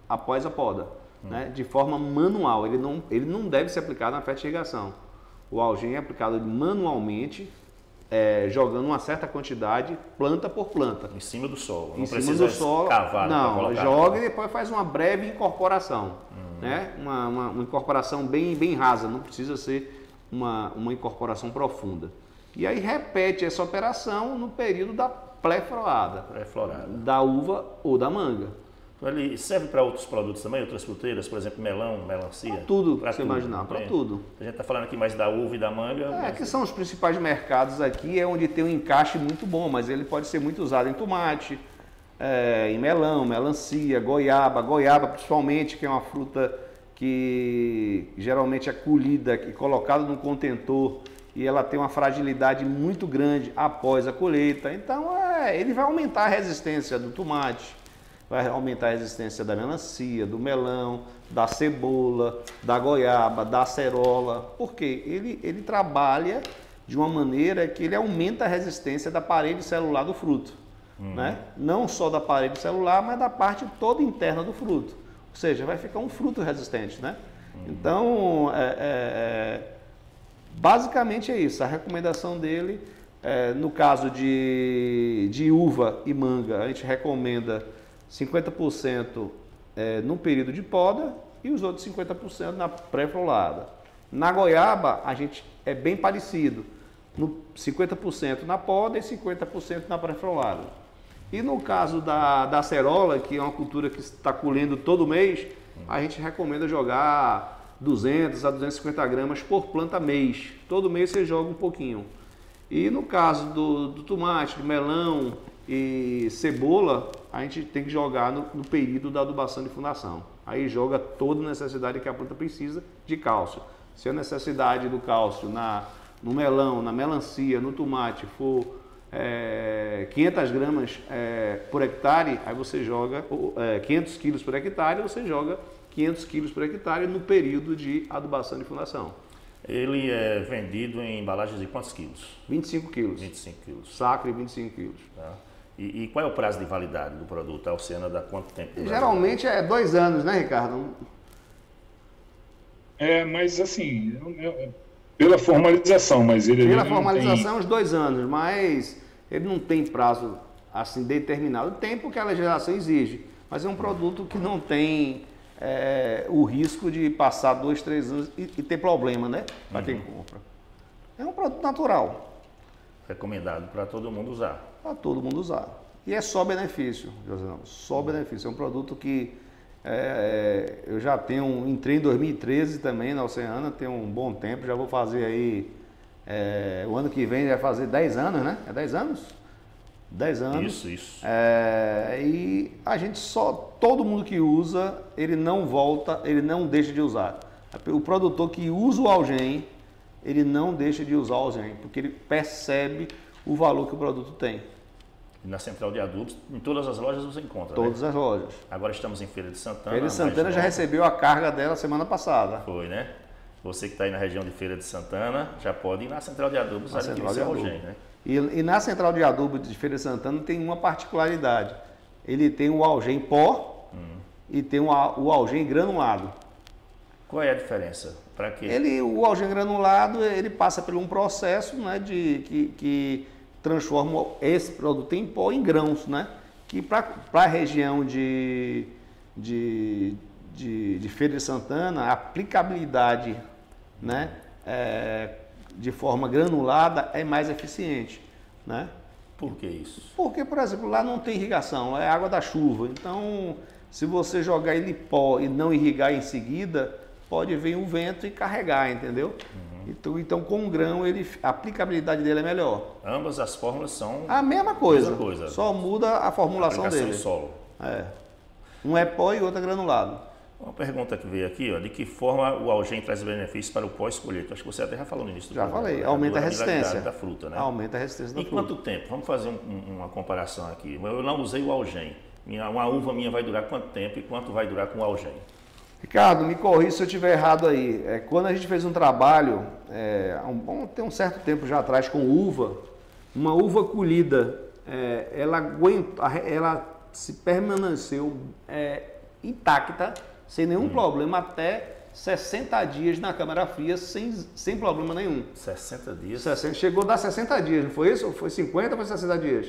após a poda, né? De forma manual. Ele não deve ser aplicado na fertirrigação. O algem é aplicado manualmente, jogando uma certa quantidade, planta por planta. Em cima do solo. Não precisa cavar. Não, joga e depois faz uma breve incorporação. Né? Uma incorporação bem rasa, não precisa ser uma incorporação profunda. E aí repete essa operação no período da pré-florada. Da uva ou da manga. Então, ele serve para outros produtos também, outras fruteiras, por exemplo, melão, melancia? Para tudo, para você imaginar, para tudo. A gente está falando aqui mais da uva e da manga. Que são os principais mercados aqui, é onde tem um encaixe muito bom, mas ele pode ser muito usado em tomate, em melão, melancia, goiaba principalmente, que é uma fruta que geralmente é colhida e colocada num contentor e ela tem uma fragilidade muito grande após a colheita. Então, ele vai aumentar a resistência do tomate, vai aumentar a resistência da melancia, do melão, da cebola, da goiaba, da acerola. Por quê? Ele trabalha de uma maneira que ele aumenta a resistência da parede celular do fruto. Né? Não só da parede celular, mas da parte toda interna do fruto. Ou seja, vai ficar um fruto resistente. Né? Então, basicamente é isso. A recomendação dele, no caso de uva e manga, a gente recomenda 50% no período de poda e os outros 50% na pré-florada. Na goiaba, a gente é bem parecido, 50% na poda e 50% na pré-florada. E no caso da acerola, que é uma cultura que está colhendo todo mês, a gente recomenda jogar 200 a 250 gramas por planta mês. Todo mês você joga um pouquinho. E no caso do tomate, do melão e cebola, a gente tem que jogar no período da adubação de fundação. Aí joga toda a necessidade que a planta precisa de cálcio. Se a necessidade do cálcio no melão, na melancia, no tomate for 500 gramas por hectare, aí você joga 500 quilos por hectare, você joga 500 quilos por hectare no período de adubação de fundação. Ele é vendido em embalagens de quantos quilos? 25 quilos. 25 quilos. Sacro e 25 quilos. Tá. E qual é o prazo de validade do produto? A Oceana dá quanto tempo? Geralmente é 2 anos, né, Ricardo? Mas assim, pela formalização, mas ele... Pela formalização, uns 2 anos, mas ele não tem prazo assim determinado. Tem porque a legislação exige, mas é um produto que não tem o risco de passar 2, 3 anos e ter problema, né? Para quem compra. É um produto natural. Recomendado para todo mundo usar. Para todo mundo usar. E é só benefício, Josénaldo, só benefício. É um produto que eu já entrei em 2013 também na Oceana, tem um bom tempo, já vou fazer aí, o ano que vem vai fazer 10 anos, né? É 10 anos? 10 anos. Isso. E a gente todo mundo que usa, ele não volta, ele não deixa de usar. O produtor que usa o Algem, ele não deixa de usar o Algem, porque ele percebe o valor que o produto tem. E na Central de Adubos, em todas as lojas você encontra, Todas as lojas. Agora estamos em Feira de Santana. Feira de Santana já recebeu a carga dela semana passada. Foi, né? Você que está aí na região de Feira de Santana, já pode ir na Central de Adubos adquirir seu Algem, né? E na Central de Adubo de Feira de Santana tem uma particularidade. Ele tem o Algem pó e tem o Algem granulado. Qual é a diferença? Para quê? O Algem granulado, ele passa por um processo, né, que transforma esse produto em pó em grãos, né? Que para a região de Feira de Santana, a aplicabilidade, né, de forma granulada é mais eficiente, né? Por que isso? Porque, por exemplo, lá não tem irrigação, é água da chuva. Então, se você jogar ele pó e não irrigar em seguida, pode vir um vento e carregar, entendeu? Então, com o grão, a aplicabilidade dele é melhor. Ambas as fórmulas são a mesma coisa. Só muda a formulação dele. Em solo. Um é pó e outro é granulado. Uma pergunta que veio aqui, de que forma o Algem traz benefícios para o pós-colheita? Acho que você até já falou no início do programa. Já falei, aumenta a resistência da fruta, né? Aumenta a resistência da fruta. Em quanto tempo? Vamos fazer uma comparação aqui. Eu não usei o Algem. Uma uva minha vai durar quanto tempo e quanto vai durar com o Algem? Ricardo, me corrija se eu estiver errado aí. Quando a gente fez um trabalho, tem um certo tempo já atrás, com uva, uma uva colhida, ela se permaneceu intacta, sem nenhum problema, até 60 dias na câmara fria, sem problema nenhum. 60 dias? Chegou a dar 60 dias, não foi isso? Foi 50 ou foi 60 dias?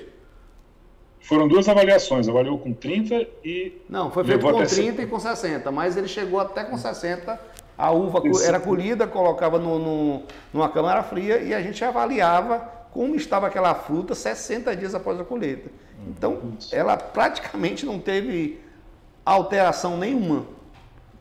Foram 2 avaliações, avaliou com 30 e... Não, foi feito com 30 e com 60, mas ele chegou até com 60, a uva era colhida, colocava numa câmara fria e a gente avaliava como estava aquela fruta 60 dias após a colheita. Então, ela praticamente não teve alteração nenhuma,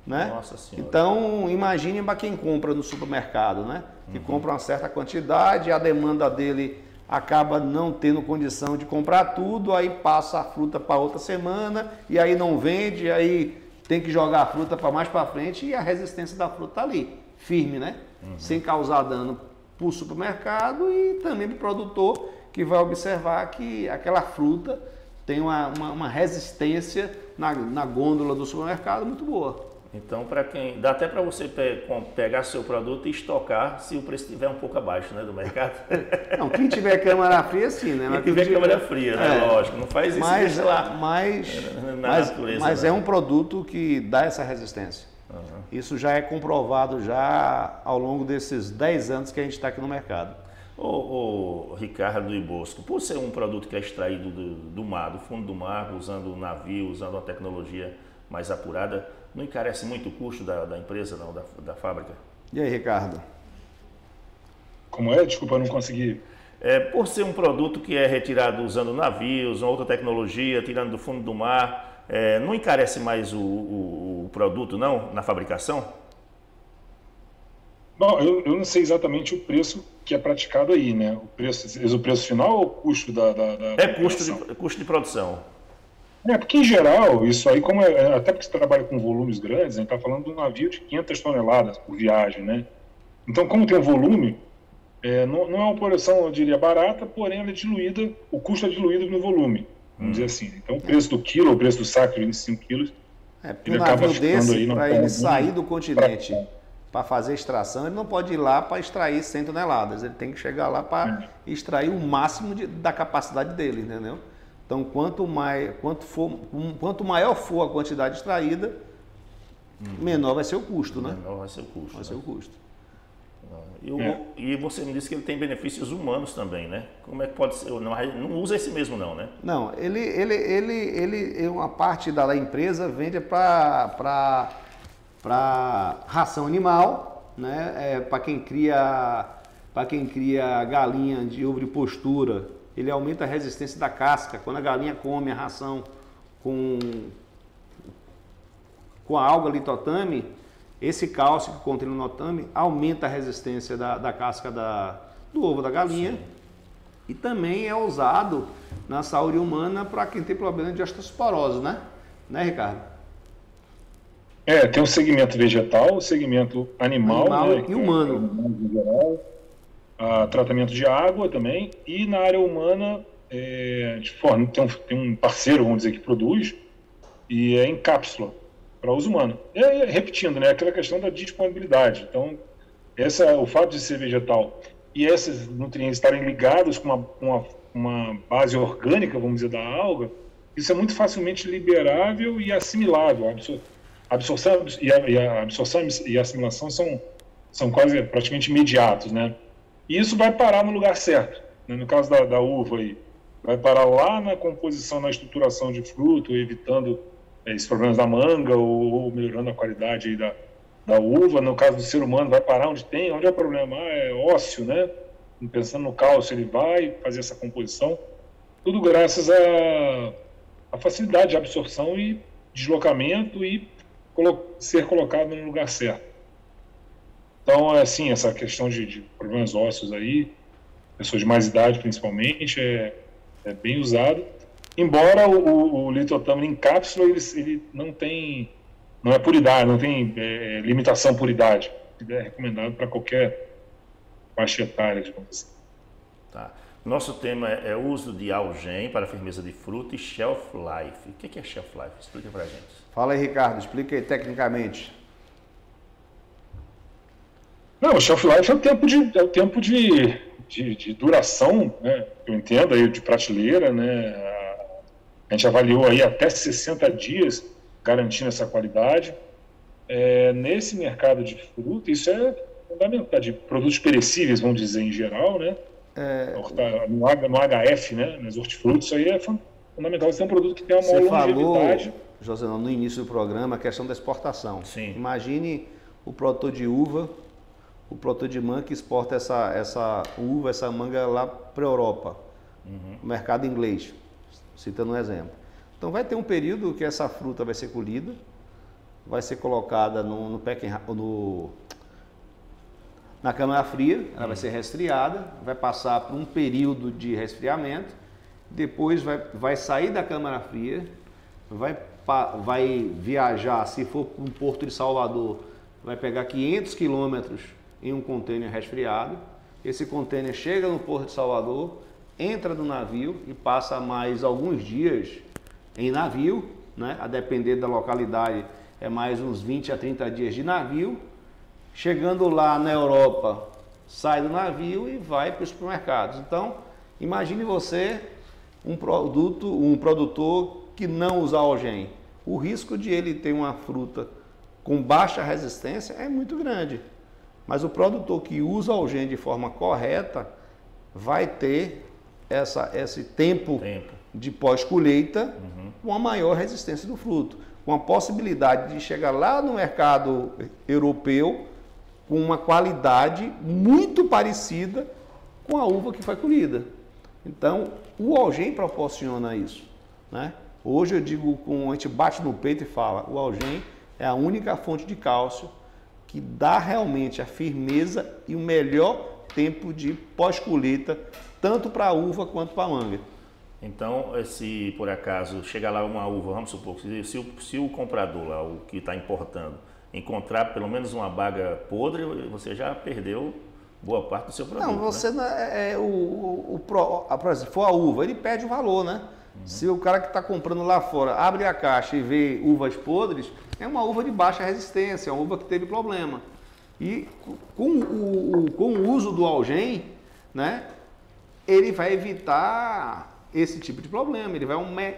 né? Nossa Senhora. Então, imagine para quem compra no supermercado, né? Que compra uma certa quantidade, a demanda dele acaba não tendo condição de comprar tudo, aí passa a fruta para outra semana, e aí não vende, aí tem que jogar a fruta para mais para frente, e a resistência da fruta está ali, firme, né? Sem causar dano para o supermercado e também para o produtor, que vai observar que aquela fruta tem uma resistência na gôndola do supermercado muito boa. Então, dá até para você pegar seu produto e estocar se o preço estiver um pouco abaixo, né, do mercado. Não, quem tiver câmara fria, sim, né? Quem tiver câmara fria, né? Lógico, não faz isso lá. Mas é um produto que dá essa resistência. Isso já é comprovado já ao longo desses 10 anos que a gente está aqui no mercado. O Ricardo e Bosco, por ser um produto que é extraído do mar, do fundo do mar, usando um navio, usando uma tecnologia mais apurada, não encarece muito o custo da empresa, não, da fábrica? E aí, Ricardo? Como é? Desculpa, eu não consegui. Por ser um produto que é retirado usando navios, outra tecnologia, tirando do fundo do mar, não encarece mais o produto, não, na fabricação? Bom, eu não sei exatamente o preço que é praticado aí, né? O preço final ou o custo da custo de produção. Porque em geral, isso aí, até porque você trabalha com volumes grandes, a gente está falando de um navio de 500 toneladas por viagem, né? Então, como tem um volume, não é uma operação, eu diria, barata, porém ela é diluída, o custo é diluído no volume, vamos dizer assim. Então, o preço do quilo, o preço do saco de 25 quilos, ele acaba ficando aí. Para ele sair do continente para fazer extração, ele não pode ir lá para extrair 100 toneladas, ele tem que chegar lá para extrair o máximo da capacidade dele, entendeu? Então, quanto maior for a quantidade extraída, menor vai ser o custo, né? Menor vai ser o custo. Vai ser o custo. E você me disse que ele tem benefícios humanos também, né? Como é que pode ser? Não usa esse mesmo não, né? Não, ele uma parte da empresa vende para ração animal, né? Para quem cria galinha de ovo de postura, ele aumenta a resistência da casca. Quando a galinha come a ração com a alga litotame, esse cálcio que contém no notame aumenta a resistência da casca do ovo da galinha. Sim. E também é usado na saúde humana para quem tem problema de osteoporose, né? Né, Ricardo? Tem o segmento vegetal, o segmento animal né, e humano. Tratamento de água também, e na área humana tem um parceiro, vamos dizer, que produz, e é em cápsula, para uso humano. Repetindo, né, aquela questão da disponibilidade. Então, o fato de ser vegetal e esses nutrientes estarem ligados com uma base orgânica, vamos dizer, da alga, isso é muito facilmente liberável e assimilável. A absorção e a assimilação são quase praticamente imediatos, né? E isso vai parar no lugar certo, né? No caso da uva, aí, vai parar lá na composição, na estruturação de fruto, evitando esses problemas da manga ou melhorando a qualidade aí da uva. No caso do ser humano, vai parar onde é o problema? É ósseo, né? Pensando no cálcio, ele vai fazer essa composição. Tudo graças à facilidade de absorção e deslocamento e ser colocado no lugar certo. Então, assim, essa questão de problemas ósseos aí, pessoas de mais idade principalmente, é bem usado. Embora o litotame em cápsula, ele não é por idade, não tem limitação por idade. Ele é recomendado para qualquer faixa etária, digamos assim. Tá. Nosso tema é o uso de algem para firmeza de fruta e shelf life. O que é shelf life? Explica para a gente. Fala aí, Ricardo, explica aí tecnicamente. Não, o shelf life é o tempo de duração, né? Eu entendo aí de prateleira, né? A gente avaliou aí até 60 dias garantindo essa qualidade. Nesse mercado de fruta, isso é fundamental, de produtos perecíveis, vamos dizer em geral, né? No HF, né? Nos hortifrutos, isso aí é fundamental. Você tem um produto que tem uma maior longevidade. Você falou, José, no início do programa, a questão da exportação. Sim. Imagine o produtor de uva, o produtor de manga que exporta essa uva, essa manga lá para a Europa, no mercado inglês, citando um exemplo. Então vai ter um período que essa fruta vai ser colhida, vai ser colocada na câmara fria, ela vai ser resfriada, vai passar por um período de resfriamento, depois vai sair da câmara fria, vai viajar, se for para um porto de Salvador, vai pegar 500 quilômetros em um contêiner resfriado. Esse contêiner chega no porto de Salvador, entra no navio e passa mais alguns dias em navio, né? A depender da localidade, é mais uns 20 a 30 dias de navio. Chegando lá na Europa, sai do navio e vai para os supermercados. Então, imagine você um produtor que não usa algem. O risco de ele ter uma fruta com baixa resistência é muito grande. Mas o produtor que usa algem de forma correta vai ter esse tempo de pós-colheita com a maior resistência do fruto, com a possibilidade de chegar lá no mercado europeu com uma qualidade muito parecida com a uva que foi colhida. Então, o Algen proporciona isso, né? Hoje eu digo, a gente bate no peito e fala, o Algen é a única fonte de cálcio que dá realmente a firmeza e o melhor tempo de pós-colheita, tanto para a uva quanto para a manga. Então, se por acaso chegar lá uma uva, vamos supor, se o comprador lá, o que está importando, encontrar pelo menos uma baga podre, você já perdeu boa parte do seu produto. Não, você né? Por exemplo, se for a uva, ele perde o valor, né? Se o cara que está comprando lá fora abre a caixa e vê uvas podres, é uma uva de baixa resistência, é uma uva que teve problema. E com o uso do Algen, né, ele vai evitar esse tipo de problema, ele vai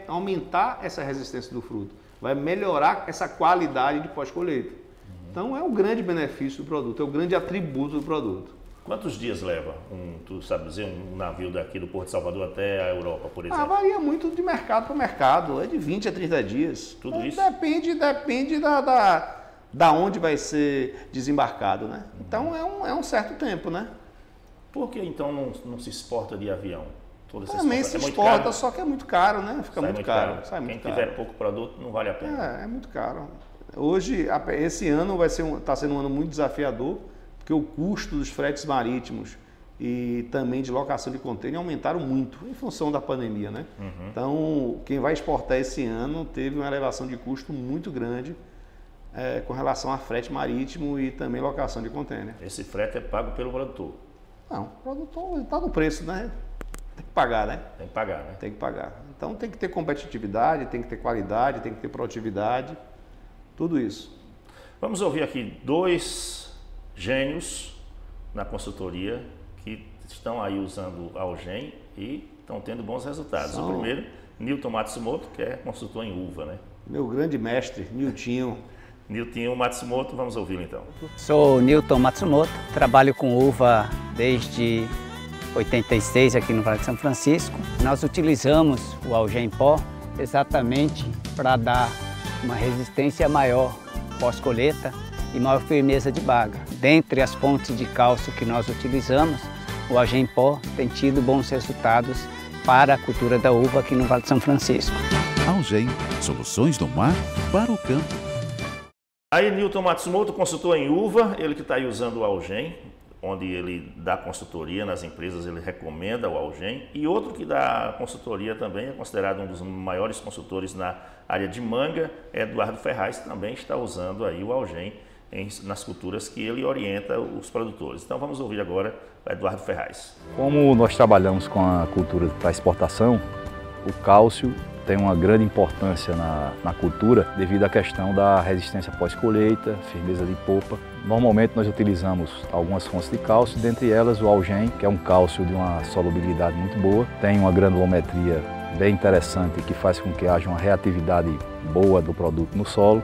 aumentar essa resistência do fruto, vai melhorar essa qualidade de pós-colheita. Então é o grande benefício do produto, é o grande atributo do produto. Quantos dias leva, tu sabe dizer, um navio daqui do Porto de Salvador até a Europa, por exemplo? Varia muito de mercado para mercado, é de 20 a 30 dias. Tudo isso? Depende da onde vai ser desembarcado, né? Então é um certo tempo, né? Por que então não se exporta de avião? Também se exporta, só que é muito caro, né? Fica muito caro. Quem tiver pouco produto não vale a pena. É muito caro. Hoje, esse ano está sendo um ano muito desafiador, porque o custo dos fretes marítimos e também de locação de contêiner aumentaram muito em função da pandemia, né? Então, quem vai exportar esse ano teve uma elevação de custo muito grande com relação a frete marítimo e também locação de contêiner. Esse frete é pago pelo produtor? Não, o produtor está no preço, né? Tem que pagar, né? Tem que pagar, né? Tem que pagar. Então tem que ter competitividade, tem que ter qualidade, tem que ter produtividade, tudo isso. Vamos ouvir aqui dois gênios na consultoria que estão aí usando Algen e estão tendo bons resultados. O primeiro, Nilton Matsumoto, que é consultor em uva, né? Meu grande mestre, Niltinho. Nilton Matsumoto, vamos ouvi-lo então. Sou Nilton Matsumoto, trabalho com uva desde 86 aqui no Vale de São Francisco. Nós utilizamos o Algen em pó exatamente para dar uma resistência maior pós-colheita e maior firmeza de baga. Dentre as fontes de cálcio que nós utilizamos, o Algen em pó tem tido bons resultados para a cultura da uva aqui no Vale de São Francisco. Algen, soluções do mar para o campo. Aí Nilton Matsumoto, consultor em uva, ele que está aí usando o Algen, onde ele dá consultoria nas empresas, ele recomenda o Algen. E outro que dá consultoria também, é considerado um dos maiores consultores na área de manga, é Eduardo Ferraz, que também está usando aí o Algen nas culturas que ele orienta os produtores. Então vamos ouvir agora o Eduardo Ferraz. Como nós trabalhamos com a cultura para exportação, o cálcio tem uma grande importância na cultura devido à questão da resistência pós-colheita, firmeza de polpa. Normalmente nós utilizamos algumas fontes de cálcio, dentre elas o Algen, que é um cálcio de uma solubilidade muito boa, tem uma granulometria bem interessante que faz com que haja uma reatividade boa do produto no solo,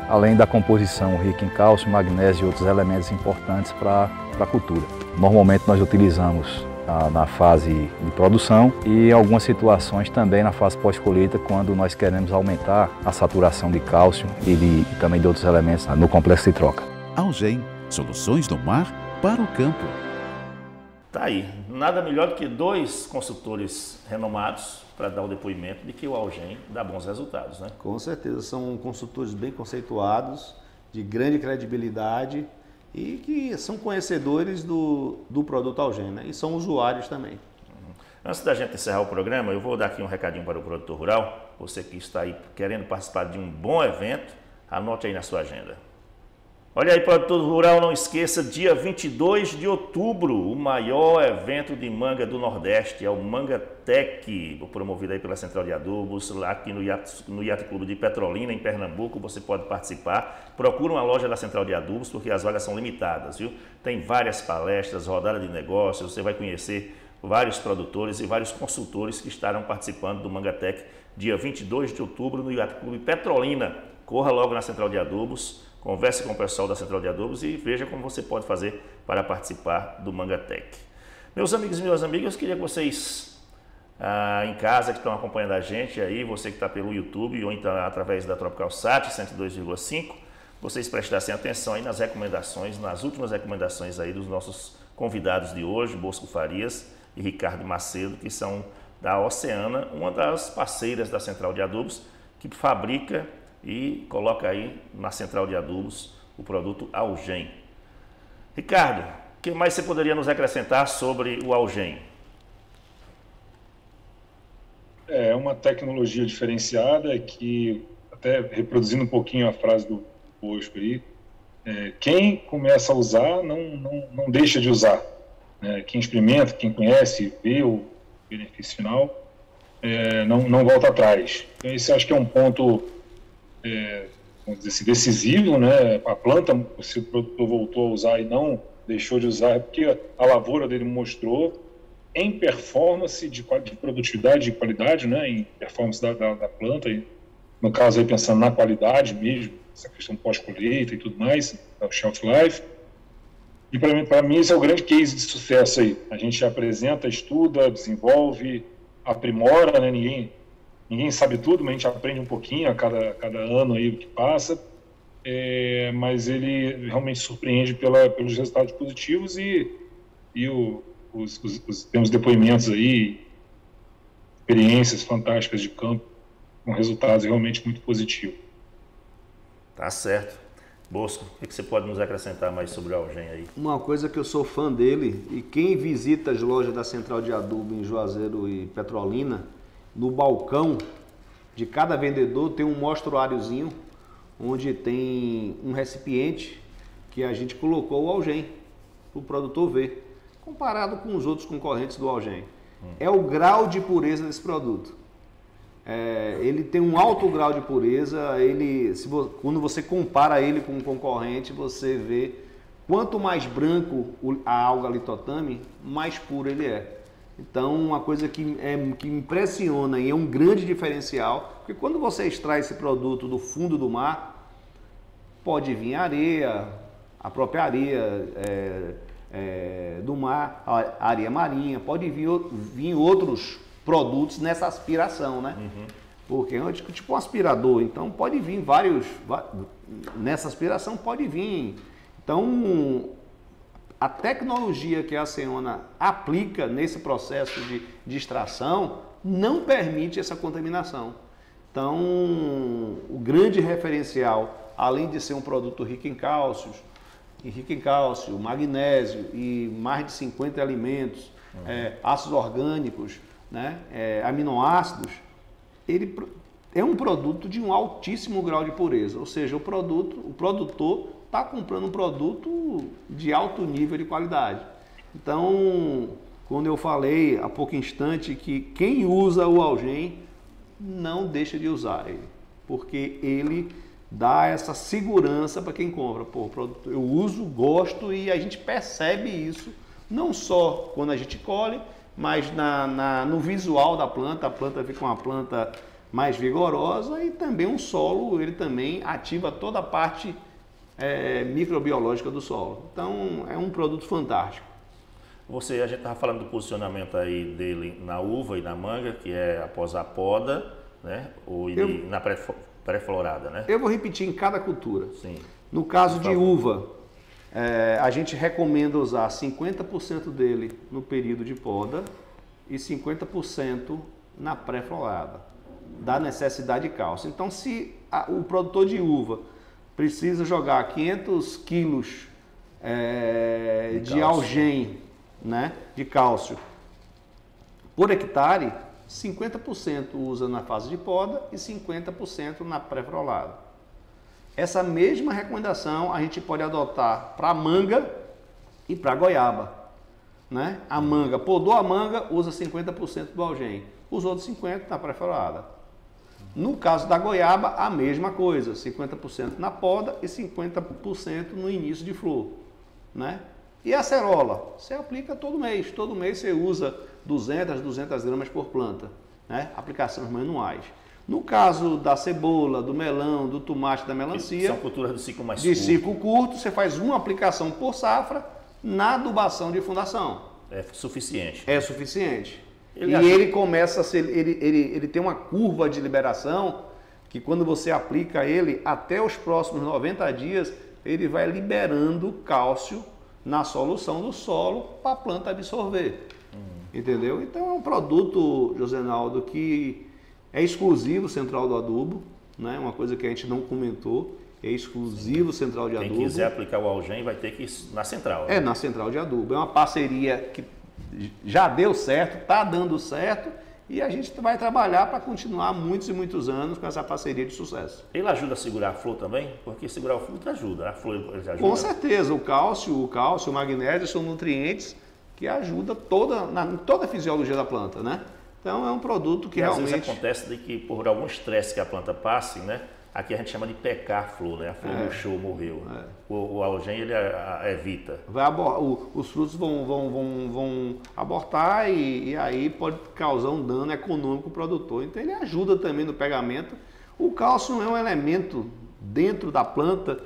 além da composição rica em cálcio, magnésio e outros elementos importantes para a cultura. Normalmente nós utilizamos na fase de produção e em algumas situações também na fase pós-colheita, quando nós queremos aumentar a saturação de cálcio e também de outros elementos no complexo de troca. Algen, soluções do mar para o campo. Tá aí, nada melhor do que dois consultores renomados para dar o depoimento de que o Algen dá bons resultados, né? Com certeza, são consultores bem conceituados, de grande credibilidade e que são conhecedores do produto Algen, né? E são usuários também. Antes da gente encerrar o programa, eu vou dar aqui um recadinho para o produtor rural. Você que está aí querendo participar de um bom evento, anote aí na sua agenda. Olha aí, produtor rural, não esqueça, dia 22 de outubro, o maior evento de manga do Nordeste, é o Manga Tech, promovido aí pela Central de Adubos, lá aqui no Yacht Clube de Petrolina, em Pernambuco. Você pode participar. Procura uma loja da Central de Adubos, porque as vagas são limitadas, viu? Tem várias palestras, rodada de negócios, você vai conhecer vários produtores e vários consultores que estarão participando do Manga Tech, dia 22 de outubro, no Yacht Clube Petrolina. Corra logo na Central de Adubos, converse com o pessoal da Central de Adubos e veja como você pode fazer para participar do Manga Tech. Meus amigos e minhas amigas, eu queria que vocês em casa que estão acompanhando a gente aí, você que está pelo YouTube ou então através da Tropical Sat 102,5, vocês prestassem atenção aí nas recomendações, nas últimas recomendações aí dos nossos convidados de hoje, Bosco Farias e Ricardo Macedo, que são da Oceana, uma das parceiras da Central de Adubos, que fabrica e coloca aí na Central de Adubos o produto Algem. Ricardo, o que mais você poderia nos acrescentar sobre o Algem? É uma tecnologia diferenciada que, até reproduzindo um pouquinho a frase do Bosco aí, quem começa a usar não deixa de usar. Quem experimenta, quem conhece, vê o benefício final, não volta atrás. Então, esse acho que é um ponto vamos dizer assim, decisivo, né? A planta, se o produtor voltou a usar e não deixou de usar, é porque a lavoura dele mostrou em performance de produtividade e qualidade, né? Em performance da planta, e no caso aí pensando na qualidade mesmo, essa questão pós-colheita e tudo mais, o shelf life. E para mim esse é o grande case de sucesso aí. A gente apresenta, estuda, desenvolve, aprimora, né? Ninguém sabe tudo, mas a gente aprende um pouquinho a cada ano aí o que passa. Mas ele realmente surpreende pelos resultados positivos e temos depoimentos aí, experiências fantásticas de campo com resultados realmente muito positivos. Tá certo. Bosco, o que você pode nos acrescentar mais sobre o Algem aí? Uma coisa que eu sou fã dele, e quem visita as lojas da Central de Adubo em Juazeiro e Petrolina, no balcão de cada vendedor tem um mostruáriozinho, onde tem um recipiente que a gente colocou o Algem, para o produtor ver, comparado com os outros concorrentes do Algem. É o grau de pureza desse produto. Ele tem um alto grau de pureza, quando você compara ele com um concorrente, você vê quanto mais branco a alga litotame, mais puro ele é. Então, uma coisa que impressiona e é um grande diferencial, porque quando você extrai esse produto do fundo do mar, pode vir areia, a própria areia do mar, a areia marinha, pode vir outros produtos nessa aspiração, né? Porque é tipo um aspirador, então pode vir nessa aspiração pode vir. Então, a tecnologia que a Oceana aplica nesse processo de extração não permite essa contaminação. Então, o grande referencial, além de ser um produto rico em cálcio, magnésio e mais de 50 alimentos, ácidos orgânicos, né, aminoácidos, ele é um produto de um altíssimo grau de pureza, ou seja, o produtor está comprando um produto de alto nível de qualidade. Então, quando eu falei há pouco instante que quem usa o Algem não deixa de usar ele, porque ele dá essa segurança para quem compra. Eu uso, gosto e a gente percebe isso, não só quando a gente colhe, mas no visual da planta, a planta fica uma planta mais vigorosa e também um solo, ele também ativa toda a parte microbiológica do solo. Então, é um produto fantástico. A gente estava falando do posicionamento aí dele na uva e na manga, que é após a poda, né? Ou na pré-florada, né? Eu vou repetir em cada cultura. Sim. No caso de uva, a gente recomenda usar 50% dele no período de poda e 50% na pré-florada, da necessidade de cálcio. Então, se o produtor de uva precisa jogar 500 quilos de Algem, né, de cálcio por hectare, 50% usa na fase de poda e 50% na pré-florada. Essa mesma recomendação a gente pode adotar para manga e para goiaba, né? A manga, podou a manga, usa 50% do Algem, os outros 50% na pré-florada. No caso da goiaba, a mesma coisa, 50% na poda e 50% no início de flor, né? E a acerola, você aplica todo mês você usa 200 gramas por planta, né? Aplicações manuais. No caso da cebola, do melão, do tomate, da melancia, são culturas de ciclo mais curto. De ciclo curto, você faz uma aplicação por safra na adubação de fundação. É suficiente. É suficiente. Ele começa a ser, ele tem uma curva de liberação que quando você aplica ele, até os próximos 90 dias, ele vai liberando cálcio na solução do solo para a planta absorver. Entendeu? Então é um produto, Josenaldo, que é exclusivo Central do Adubo, né? Uma coisa que a gente não comentou, é exclusivo Central de Adubo. Quem quiser aplicar o Algem vai ter que ir na Central. Né? É, na Central de Adubo. É uma parceria que já deu certo, está dando certo, e a gente vai trabalhar para continuar muitos e muitos anos com essa parceria de sucesso. Ele ajuda a segurar a flor também? Porque segurar o fruto ajuda. A flor ajuda. Com certeza, o cálcio, o magnésio são nutrientes que ajudam em toda a fisiologia da planta, né? Então é um produto que realmente... Às vezes acontece de que por algum estresse que a planta passe, né? Aqui a gente chama de pecar a flor, né? A flor murchou, morreu. O Algem ele evita. Os frutos vão abortar e aí pode causar um dano econômico ao produtor. Então ele ajuda também no pegamento. O cálcio é um elemento dentro da planta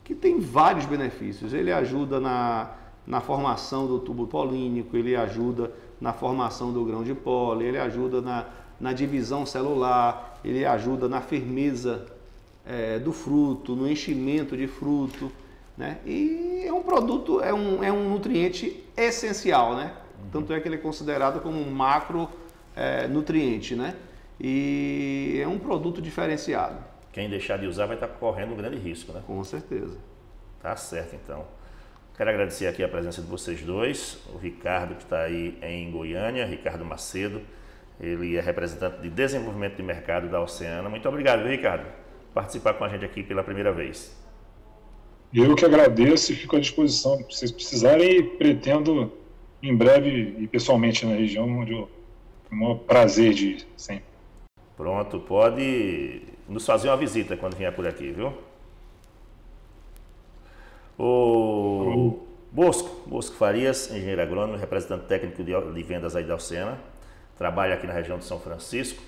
que tem vários benefícios. Ele ajuda na formação do tubo polínico, ele ajuda na formação do grão de pólen, ele ajuda na divisão celular, ele ajuda na firmeza do fruto, no enchimento de fruto, né? E é um produto, é um nutriente essencial, né? Tanto é que ele é considerado como um macro nutriente, né? E é um produto diferenciado. Quem deixar de usar vai estar correndo um grande risco, né? Com certeza. Tá certo, então. Quero agradecer aqui a presença de vocês dois, o Ricardo que está aí em Goiânia, Ricardo Macedo, ele é representante de desenvolvimento de mercado da Oceana. Muito obrigado, Ricardo, por participar com a gente aqui pela primeira vez. Eu que agradeço e fico à disposição. Se vocês precisarem, pretendo em breve ir pessoalmente na região, onde eu tenho o maior prazer de ir sempre. Pronto, pode nos fazer uma visita quando vier por aqui, viu? O Bosco Farias, engenheiro agrônomo, representante técnico de vendas aí da Oceana, trabalha aqui na região de São Francisco.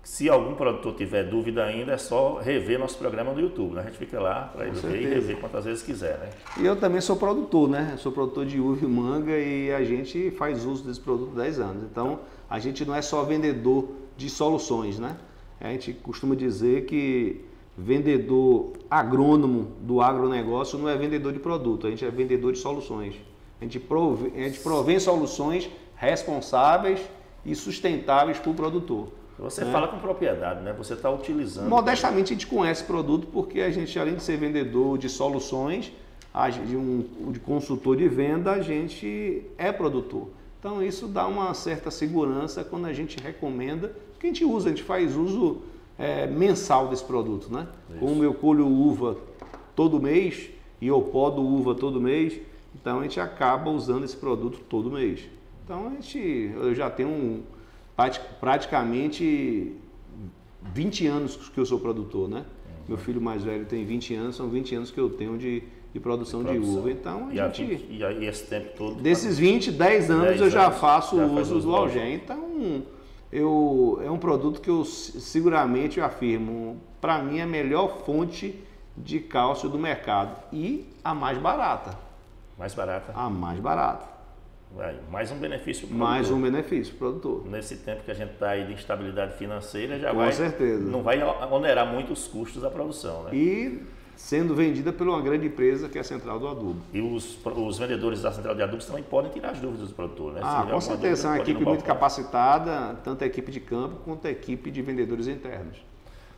Se algum produtor tiver dúvida ainda, é só rever nosso programa do YouTube, né? A gente fica lá para ele ver e rever quantas vezes quiser, né? E eu também sou produtor, né? Eu sou produtor de uva e manga e a gente faz uso desse produto há 10 anos. Então, a gente não é só vendedor de soluções, né? A gente costuma dizer que vendedor agrônomo do agronegócio não é vendedor de produto, a gente é vendedor de soluções. A gente provém soluções responsáveis e sustentáveis para o produtor. Você fala com propriedade, né? Você está utilizando. Modestamente a gente conhece produto porque a gente, além de ser vendedor de soluções, de consultor de venda, a gente é produtor. Então isso dá uma certa segurança quando a gente recomenda, que a gente usa, a gente faz uso mensal desse produto, né? Isso. Como eu colho uva todo mês e eu podo uva todo mês, então a gente acaba usando esse produto todo mês. Então eu já tenho praticamente 20 anos que eu sou produtor, né? Meu filho mais velho tem 20 anos, são 20 anos que eu tenho de produção de uva. Então e esse tempo todo? Desses 10 anos eu já faço uso do Algem. Então é um produto que eu seguramente afirmo, para mim é a melhor fonte de cálcio do mercado e a mais barata. Mais barata? A mais barata. Mais um benefício para o produtor. Mais um benefício para o produtor. Nesse tempo que a gente está aí de instabilidade financeira, já Com certeza. Não vai onerar muito os custos da produção, né? E sendo vendida por uma grande empresa que é a Central do Adubo. E os vendedores da Central de Adubos também podem tirar as dúvidas do produtor, né? Com certeza, é uma equipe muito capacitada, tanto a equipe de campo quanto a equipe de vendedores internos.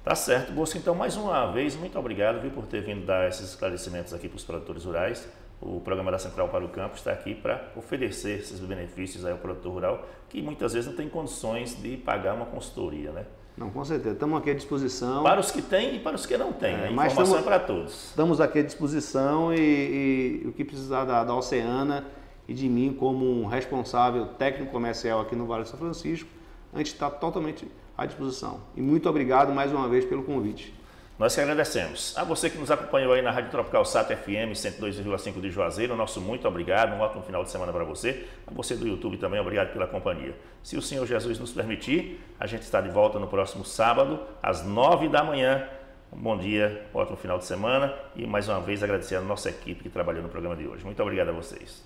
Tá certo, Bosco. Então, mais uma vez, muito obrigado por ter vindo dar esses esclarecimentos aqui para os produtores rurais. O programa da Central para o Campo está aqui para oferecer esses benefícios ao produtor rural, que muitas vezes não tem condições de pagar uma consultoria, né? Não, com certeza. Estamos aqui à disposição. Para os que têm e para os que não têm. A informação é para todos. Estamos aqui à disposição e o que precisar da Oceana e de mim como um responsável técnico comercial aqui no Vale de São Francisco, a gente está totalmente à disposição. E muito obrigado mais uma vez pelo convite. Nós que agradecemos. A você que nos acompanhou aí na Rádio Tropical Sat FM 102,5 de Juazeiro, nosso muito obrigado, um ótimo final de semana para você. A você do YouTube também, obrigado pela companhia. Se o Senhor Jesus nos permitir, a gente está de volta no próximo sábado, às 9 da manhã. Um bom dia, um ótimo final de semana e mais uma vez agradecer a nossa equipe que trabalhou no programa de hoje. Muito obrigado a vocês.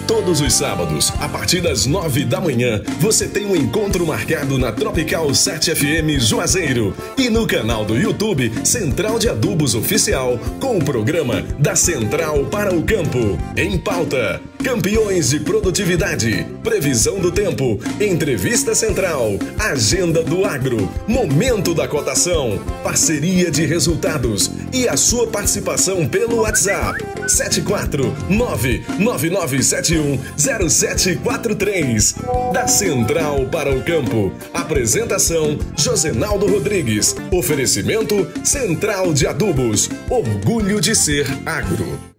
Todos os sábados, a partir das 9 da manhã, você tem um encontro marcado na Tropical 7 FM Juazeiro e no canal do YouTube Central de Adubos Oficial com o programa da Central para o Campo. Em pauta, campeões de produtividade, previsão do tempo, entrevista central, agenda do agro, momento da cotação, parceria de resultados e a sua participação pelo WhatsApp 74999710743. Da Central para o Campo. Apresentação Josenaldo Rodrigues. Oferecimento Central de Adubos. Orgulho de ser agro.